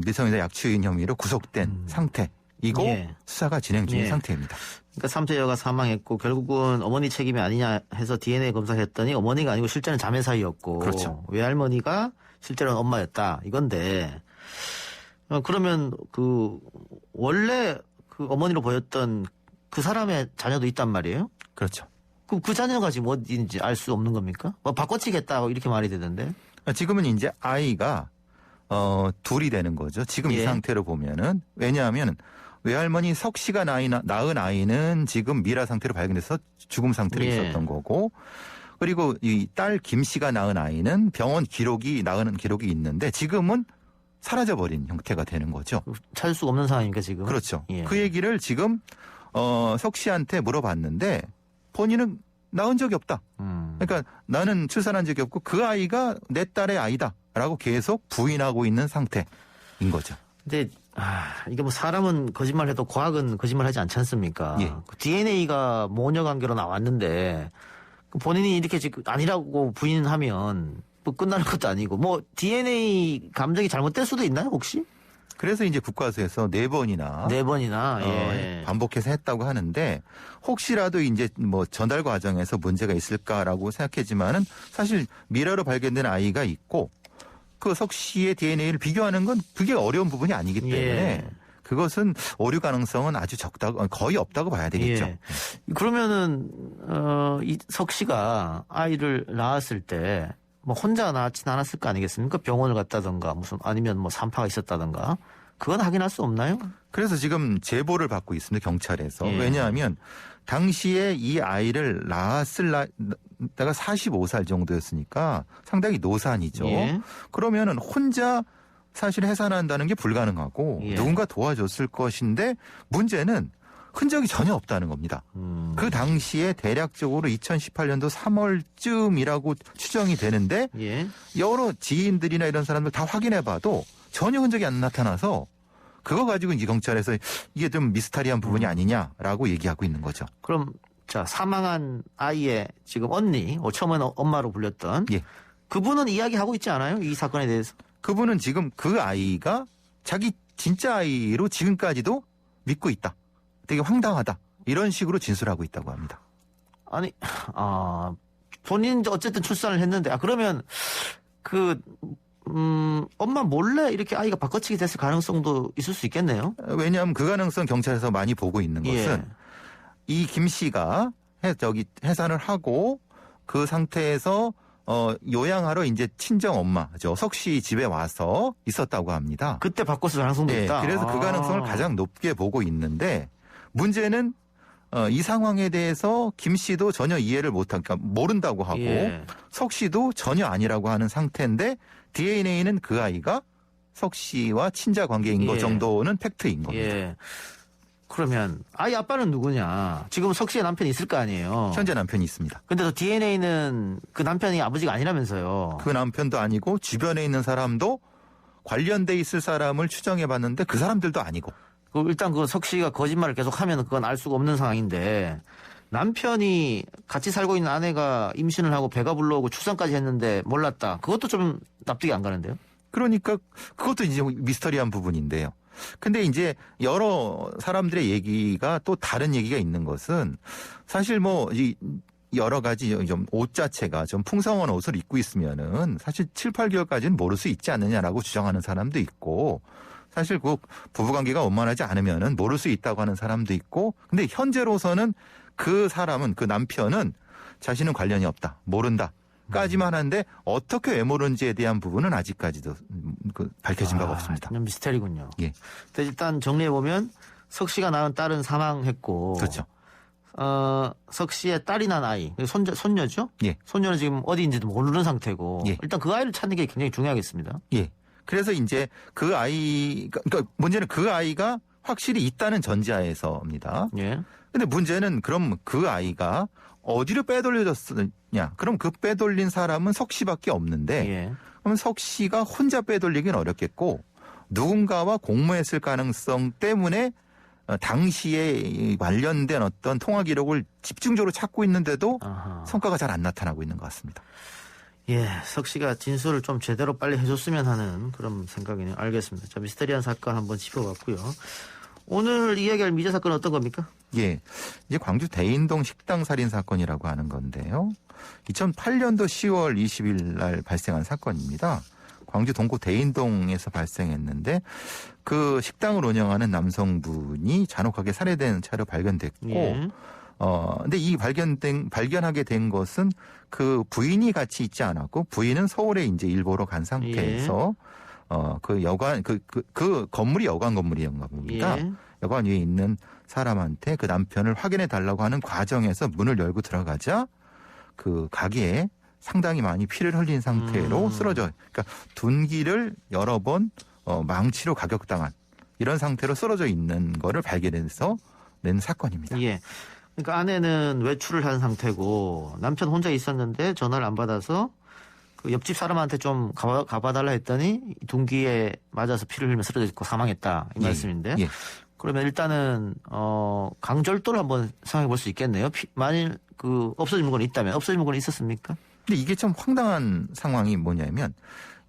미성년자 약취인 혐의로 구속된 상태이고 수사가 진행 중인 상태입니다. 그러니까 3세 여가 사망했고 결국은 어머니 책임이 아니냐 해서 DNA 검사를 했더니 어머니가 아니고 실제는 자매 사이였고 그렇죠. 외할머니가 실제로는 엄마였다 이건데 그러면 그 원래 그 어머니로 보였던 그 사람의 자녀도 있단 말이에요? 그렇죠. 그럼 그 자녀가 지금 어디인지 알 수 없는 겁니까? 바꿔치겠다 이렇게 말이 되던데. 지금은 이제 아이가 둘이 되는 거죠. 지금 이 상태로 보면은 왜냐하면 외할머니 석 씨가 낳은 아이는 지금 미라 상태로 발견돼서 죽음 상태로 있었던 거고 그리고 이 딸 김 씨가 낳은 아이는 병원 낳은 기록이 있는데 지금은 사라져버린 형태가 되는 거죠. 찾을 수가 없는 상황이니까 지금. 그렇죠. 그 얘기를 지금 석 씨한테 물어봤는데 본인은 낳은 적이 없다. 그러니까 나는 출산한 적이 없고 그 아이가 내 딸의 아이다라고 계속 부인하고 있는 상태인 거죠. 근데 이게 뭐 사람은 거짓말해도 과학은 거짓말하지 않지 않습니까? DNA가 모녀 관계로 나왔는데 본인이 이렇게 지금 아니라고 부인하면 뭐 끝나는 것도 아니고 뭐 DNA 감정이 잘못될 수도 있나요 혹시? 그래서 이제 국과수에서 4번이나 반복해서 했다고 하는데 혹시라도 이제 뭐 전달 과정에서 문제가 있을까라고 생각했지만은 사실 미라로 발견된 아이가 있고 그 석 씨의 DNA를 비교하는 건 그게 어려운 부분이 아니기 때문에 그것은 오류 가능성은 아주 적다고 거의 없다고 봐야 되겠죠. 그러면은 이 석 씨가 아이를 낳았을 때 뭐 혼자 낳진 않았을 거 아니겠습니까? 병원을 갔다던가 무슨 아니면 뭐 산파가 있었다던가 그건 확인할 수 없나요? 그래서 지금 제보를 받고 있습니다. 경찰에서. 왜냐하면 당시에 이 아이를 낳았을 때가 45살 정도였으니까 상당히 노산이죠. 그러면은 혼자 사실 해산한다는 게 불가능하고 누군가 도와줬을 것인데 문제는 흔적이 전혀 없다는 겁니다. 그 당시에 대략적으로 2018년도 3월쯤이라고 추정이 되는데 여러 지인들이나 이런 사람들 다 확인해봐도 전혀 흔적이 안 나타나서 그거 가지고 이제 경찰에서 이게 좀 미스터리한 부분이 아니냐라고 얘기하고 있는 거죠. 그럼 자 사망한 아이의 지금 언니, 처음에는 엄마로 불렸던 그분은 이야기하고 있지 않아요? 이 사건에 대해서? 그분은 지금 그 아이가 자기 진짜 아이로 지금까지도 믿고 있다. 되게 황당하다. 이런 식으로 진술하고 있다고 합니다. 아니, 본인 어쨌든 출산을 했는데, 그러면 엄마 몰래 이렇게 아이가 바꿔치기 됐을 가능성도 있을 수 있겠네요. 왜냐하면 그 가능성 경찰에서 많이 보고 있는 것은 이 김 씨가 해산을 하고 그 상태에서 요양하러 이제 친정 엄마죠. 석 씨 집에 와서 있었다고 합니다. 그때 바꿨을 가능성도 있다. 그래서 그 가능성을 가장 높게 보고 있는데 문제는 이 상황에 대해서 김 씨도 전혀 이해를 못하니까 모른다고 하고 석 씨도 전혀 아니라고 하는 상태인데 DNA는 그 아이가 석 씨와 친자 관계인 것 정도는 팩트인 겁니다. 그러면 아이 아빠는 누구냐? 지금 석 씨의 남편이 있을 거 아니에요. 현재 남편이 있습니다. 근데 또 DNA는 그 남편이 아버지가 아니라면서요. 그 남편도 아니고 주변에 있는 사람도 관련돼 있을 사람을 추정해 봤는데 그 사람들도 아니고. 일단 그 석 씨가 거짓말을 계속하면 그건 알 수가 없는 상황인데 남편이 같이 살고 있는 아내가 임신을 하고 배가 불러오고 출산까지 했는데 몰랐다. 그것도 좀 납득이 안 가는데요. 그러니까 그것도 이제 미스터리한 부분인데요. 근데 이제 여러 사람들의 얘기가 또 다른 얘기가 있는 것은 사실 여러 가지 좀 옷 자체가 좀 풍성한 옷을 입고 있으면은 사실 7, 8개월까지는 모를 수 있지 않느냐라고 주장하는 사람도 있고 사실 그 부부관계가 원만하지 않으면은 모를 수 있다고 하는 사람도 있고 근데 현재로서는 그 사람은 그 남편은 자신은 관련이 없다. 모른다. 까지만 한데 어떻게 왜 모르는지에 대한 부분은 아직까지도 밝혀진 바가 없습니다. 좀 미스터리군요. 예. 근데 일단 정리해보면 석 씨가 낳은 딸은 사망했고 그렇죠. 석 씨의 딸이 낳은 아이, 손녀죠? 예. 손녀는 지금 어디인지도 모르는 상태고 예. 일단 그 아이를 찾는 게 굉장히 중요하겠습니다. 예. 그래서 이제 그 그러니까 문제는 그 아이가 확실히 있다는 전제하에서입니다. 예. 근데 문제는 그럼 그 아이가 어디로 빼돌려졌느냐? 그럼 그 빼돌린 사람은 석 씨밖에 없는데 그럼 석 씨가 혼자 빼돌리긴 어렵겠고 누군가와 공모했을 가능성 때문에 당시에 관련된 어떤 통화 기록을 집중적으로 찾고 있는데도 성과가 잘 안 나타나고 있는 것 같습니다. 예, 석 씨가 진술을 좀 제대로 빨리 해줬으면 하는 그런 생각이네요. 알겠습니다. 자, 미스터리한 사건 한번 짚어봤고요. 오늘 이야기할 미제 사건은 어떤 겁니까? 예, 이제 광주 대인동 식당 살인 사건이라고 하는 건데요. 2008년도 10월 20일 날 발생한 사건입니다. 광주 동구 대인동에서 발생했는데 그 식당을 운영하는 남성분이 잔혹하게 살해된 채로 발견됐고 근데 이 발견하게 된 것은 그 부인이 같이 있지 않았고 부인은 서울에 이제 일보러 간 상태에서 그 여관 그 건물이 여관 건물이었나 봅니다. 여관 위에 있는 사람한테 그 남편을 확인해 달라고 하는 과정에서 문을 열고 들어가자 그 가게에 상당히 많이 피를 흘린 상태로 쓰러져. 그러니까 둔기를 여러 번 망치로 가격당한 이런 상태로 쓰러져 있는 거를 발견해서 낸 사건입니다. 예. 그러니까 아내는 외출을 한 상태고 남편 혼자 있었는데 전화를 안 받아서 그 옆집 사람한테 좀 가봐달라 했더니 둔기에 맞아서 피를 흘리며 쓰러져 있고 사망했다 이 말씀인데. 예. 그러면 일단은 강절도를 한번 생각해 볼 수 있겠네요. 만일 그 없어진 물건이 있다면 없어진 물건이 있었습니까? 근데 이게 참 황당한 상황이 뭐냐면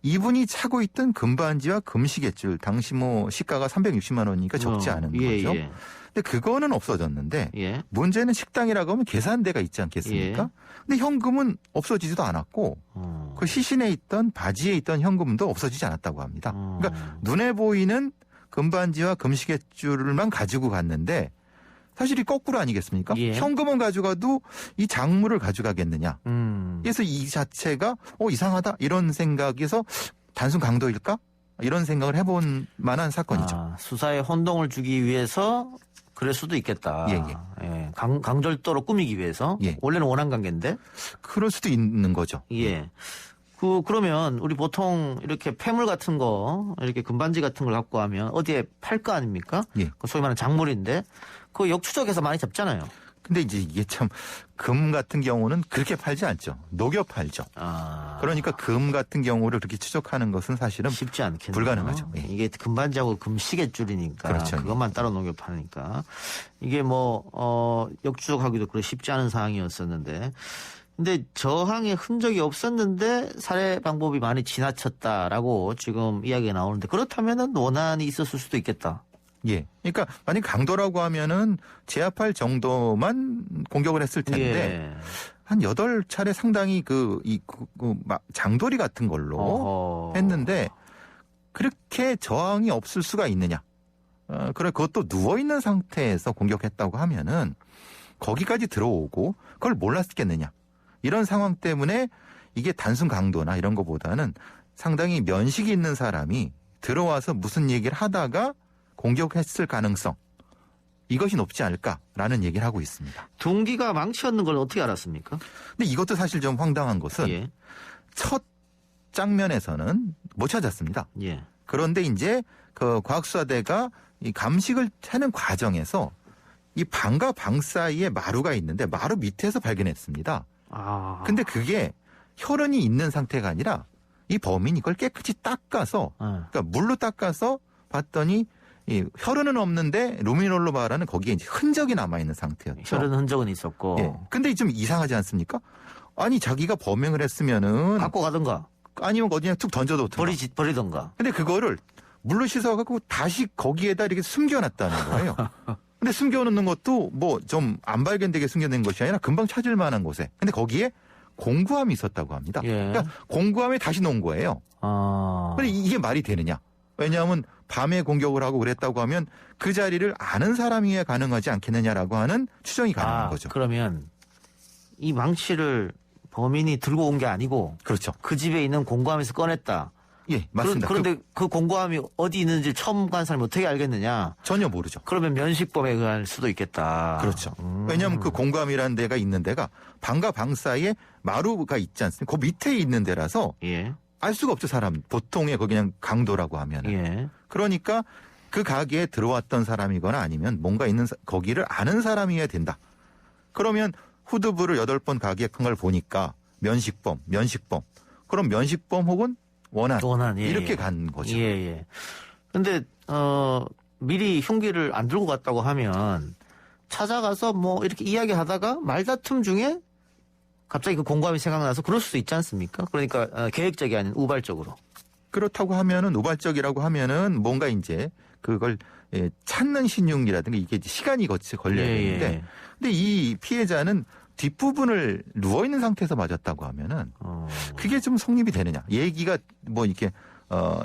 이분이 차고 있던 금반지와 금시계줄 당시 시가가 360만 원이니까 적지 않은 거죠. 근데 그거는 없어졌는데 문제는 식당이라고 하면 계산대가 있지 않겠습니까? 근데 현금은 없어지지도 않았고 그 시신에 있던 바지에 있던 현금도 없어지지 않았다고 합니다. 그러니까 눈에 보이는 금반지와 금시계줄만 가지고 갔는데 사실이 거꾸로 아니겠습니까? 현금은 가져가도 이 작물을 가져가겠느냐. 그래서 이 자체가 이상하다 이런 생각에서 단순 강도일까? 이런 생각을 해본 만한 사건이죠. 수사에 혼동을 주기 위해서 그럴 수도 있겠다. 예. 강절도로 꾸미기 위해서. 원래는 원한 관계인데. 그럴 수도 있는 거죠. 예. 그러면 우리 보통 이렇게 폐물 같은 거, 이렇게 금반지 같은 걸 갖고 하면 어디에 팔 거 아닙니까? 그 소위 말하는 작물인데 그거 역추적해서 많이 잡잖아요. 근데 이제 이게 참 금 같은 경우는 그렇게 팔지 않죠. 녹여 팔죠. 그러니까 금 같은 경우를 그렇게 추적하는 것은 사실은 쉽지 않겠네요. 불가능하죠. 이게 금반지하고 금시계줄이니까 그렇죠. 그것만 따로 녹여 파니까 이게 역추적하기도 그렇게 쉽지 않은 상황이었었는데 근데 저항의 흔적이 없었는데 살해 방법이 많이 지나쳤다라고 지금 이야기가 나오는데 그렇다면은 원한이 있었을 수도 있겠다. 예. 그러니까 만약 강도라고 하면은 제압할 정도만 공격을 했을 텐데 예. 한 8차례 상당히 장돌이 같은 걸로 했는데 그렇게 저항이 없을 수가 있느냐. 그래 그것도 누워있는 상태에서 공격했다고 하면은 거기까지 들어오고 그걸 몰랐겠느냐. 이런 상황 때문에 이게 단순 강도나 이런 것보다는 상당히 면식이 있는 사람이 들어와서 무슨 얘기를 하다가 공격했을 가능성. 이것이 높지 않을까라는 얘기를 하고 있습니다. 동기가 망치였는 걸 어떻게 알았습니까? 근데 이것도 사실 좀 황당한 것은 예. 첫 장면에서는 못 찾았습니다. 예. 그런데 이제 그 과학수사대가 이 감식을 하는 과정에서 이 방과 방 사이에 마루가 있는데 마루 밑에서 발견했습니다. 근데 그게 혈흔이 있는 상태가 아니라 이 범인이 이걸 깨끗이 닦아서 그러니까 물로 닦아서 봤더니 이 혈흔은 없는데 루미놀로 말하는 거기에 이제 흔적이 남아있는 상태였죠. 혈흔 흔적은 있었고. 예. 근데 좀 이상하지 않습니까? 아니 자기가 범행을 했으면은 갖고 가든가. 아니면 어디 그냥 툭 던져뒀든가. 버리던가. 근데 그거를 물로 씻어갖고 다시 거기에다 이렇게 숨겨놨다는 거예요. 근데 숨겨놓는 것도 뭐 좀 안 발견되게 숨겨낸 것이 아니라 금방 찾을 만한 곳에. 근데 거기에 공구함이 있었다고 합니다. 예. 그러니까 공구함에 다시 놓은 거예요. 근데 이게 말이 되느냐? 왜냐하면 밤에 공격을 하고 그랬다고 하면 그 자리를 아는 사람이야 가능하지 않겠느냐라고 하는 추정이 가능한 거죠. 그러면 이 망치를 범인이 들고 온 게 아니고 그렇죠. 그 집에 있는 공구함에서 꺼냈다. 예, 맞습니다. 그런데 그 공구함이 어디 있는지 처음 간 사람이 어떻게 알겠느냐? 전혀 모르죠. 그러면 면식범에 의할 수도 있겠다. 그렇죠. 왜냐하면 그 공구함이라는 데가 있는 데가 방과 방 사이에 마루가 있지 않습니까? 그 밑에 있는 데라서 예. 알 수가 없죠, 사람. 보통의 거 그냥 강도라고 하면. 예. 그러니까 그 가게에 들어왔던 사람이거나 아니면 뭔가 있는 거기를 아는 사람이어야 된다. 그러면 후두부를 8번 가게에 큰 걸 보니까 면식범. 그럼 면식범 혹은 원한 예, 이렇게 예. 간 거죠. 예. 근데 미리 흉기를 안 들고 갔다고 하면 찾아가서 뭐 이렇게 이야기하다가 말다툼 중에 갑자기 그 공감이 생각나서 그럴 수도 있지 않습니까? 그러니까 계획적이 아닌 우발적으로. 그렇다고 하면은 우발적이라고 하면은 뭔가 이제 그걸 찾는 신용이라든가 이게 시간이 걸려야 되는데 근데 이 피해자는 뒷부분을 누워있는 상태에서 맞았다고 하면은 그게 좀 성립이 되느냐. 얘기가 뭐 이렇게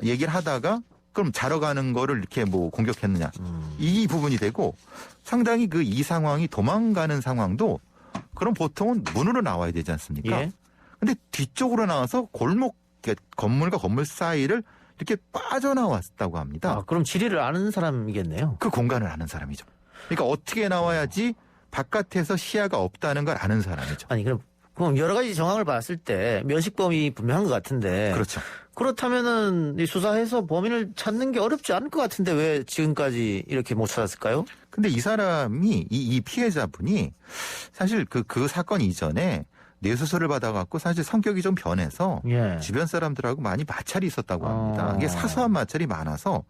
얘기를 하다가 그럼 자러 가는 거를 이렇게 뭐 공격했느냐. 이 부분이 되고 상당히 그 이 상황이 도망가는 상황도 그럼 보통은 문으로 나와야 되지 않습니까? 예. 근데 뒤쪽으로 나와서 골목 건물과 건물 사이를 이렇게 빠져나왔다고 합니다. 그럼 지리를 아는 사람이겠네요. 그 공간을 아는 사람이죠. 그러니까 어떻게 나와야지 바깥에서 시야가 없다는 걸 아는 사람이죠. 아니 그럼 여러 가지 정황을 봤을 때 면식범이 분명한 것 같은데. 그렇죠. 그렇다면은 이 수사해서 범인을 찾는 게 어렵지 않을 것 같은데 왜 지금까지 이렇게 못 찾았을까요? 근데 이 사람이 이 피해자분이 사실 그 사건 이전에 뇌수술을 받아갖고 사실 성격이 좀 변해서 주변 사람들하고 많이 마찰이 있었다고 합니다. 이게 사소한 마찰이 많아서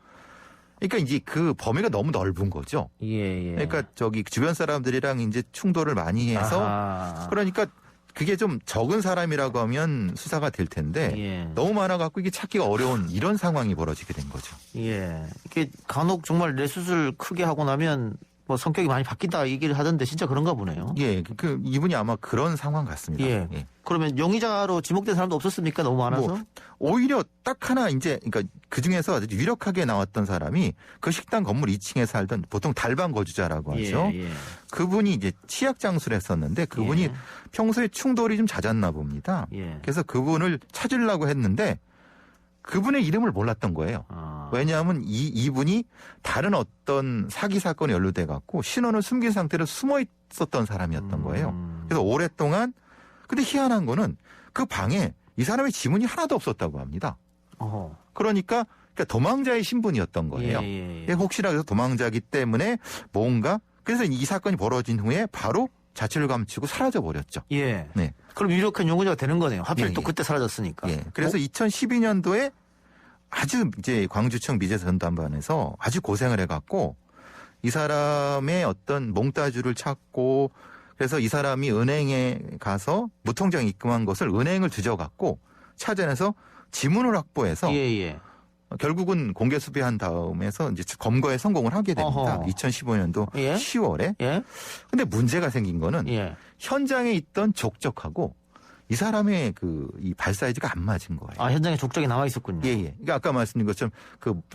그러니까 이제 그 범위가 너무 넓은 거죠. 그러니까 주변 사람들이랑 이제 충돌을 많이 해서 그러니까 그게 좀 적은 사람이라고 하면 수사가 될 텐데 너무 많아갖고 이게 찾기가 어려운 이런 상황이 벌어지게 된 거죠. 이게 간혹 정말 뇌수술 크게 하고 나면 뭐 성격이 많이 바뀐다 얘기를 하던데 진짜 그런가 보네요. 이분이 아마 그런 상황 같습니다. 그러면 용의자로 지목된 사람도 없었습니까? 너무 많아서? 오히려 딱 하나 이제 그러니까 그 중에서 아주 유력하게 나왔던 사람이 그 식당 건물 2층에 살던 보통 달방 거주자라고 하죠. 그분이 이제 치약 장수를 했었는데 그분이 평소에 충돌이 좀 잦았나 봅니다. 그래서 그분을 찾으려고 했는데 그분의 이름을 몰랐던 거예요. 왜냐하면 이분이 다른 어떤 사기 사건에 연루돼 갖고 신원을 숨긴 상태로 숨어 있었던 사람이었던 거예요. 그래서 오랫동안 근데 희한한 거는 그 방에 이 사람의 지문이 하나도 없었다고 합니다. 그러니까 도망자의 신분이었던 거예요. 혹시나 그래서 도망자기 때문에 뭔가 그래서 이 사건이 벌어진 후에 바로 자취를 감추고 사라져 버렸죠. 그럼 유력한 용의자가 되는 거네요. 하필 또 그때 사라졌으니까. 그래서 2012년도에 아주 이제 광주청 미제전담반에서 아주 고생을 해갖고 이 사람의 어떤 몽따주를 찾고 그래서 이 사람이 은행에 가서 무통장 입금한 것을 은행을 뒤져갖고 찾아내서 지문을 확보해서 결국은 공개 수배한 다음에서 이제 검거에 성공을 하게 됩니다. 어허. 2015년도 예? 10월에. 예? 근데 문제가 생긴 거는 예. 현장에 있던 족적하고 이 사람의 이 발사이즈가 안 맞은 거예요. 아, 현장에 족적이 남아 있었군요. 예, 예. 그러니까 아까 말씀드린 것처럼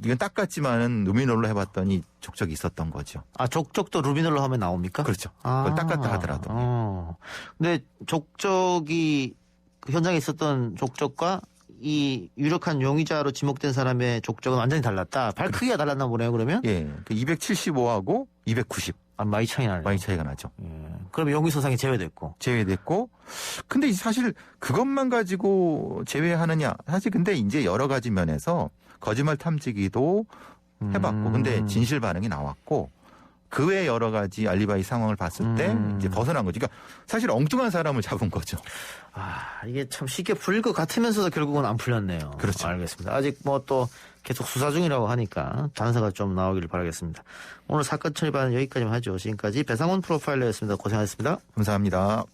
이건 닦았지만은 루미놀로 해봤더니 족적이 있었던 거죠. 아, 족적도 루미놀로 하면 나옵니까? 그렇죠. 아. 그걸 닦았다 하더라도. 근데 족적이 그 현장에 있었던 족적과 이 유력한 용의자로 지목된 사람의 족적은 완전히 달랐다. 발 크기가 달랐나 보네요, 그러면? 예. 275하고 290. 아, 많이 차이 나네요. 많이 차이가 나죠. 예. 그러면 용의소상이 제외됐고. 제외됐고. 근데 사실 그것만 가지고 제외하느냐. 사실 근데 이제 여러 가지 면에서 거짓말 탐지기도 해봤고. 근데 진실 반응이 나왔고. 그 외 여러 가지 알리바이 상황을 봤을 때 이제 벗어난 거죠. 그러니까 사실 엉뚱한 사람을 잡은 거죠. 아, 이게 참 쉽게 풀릴 것 같으면서도 결국은 안 풀렸네요. 그렇죠. 알겠습니다. 아직 뭐 또 계속 수사 중이라고 하니까 단서가 좀 나오기를 바라겠습니다. 오늘 사건 처리반은 여기까지만 하죠. 지금까지 배상훈 프로파일러였습니다. 고생하셨습니다. 감사합니다.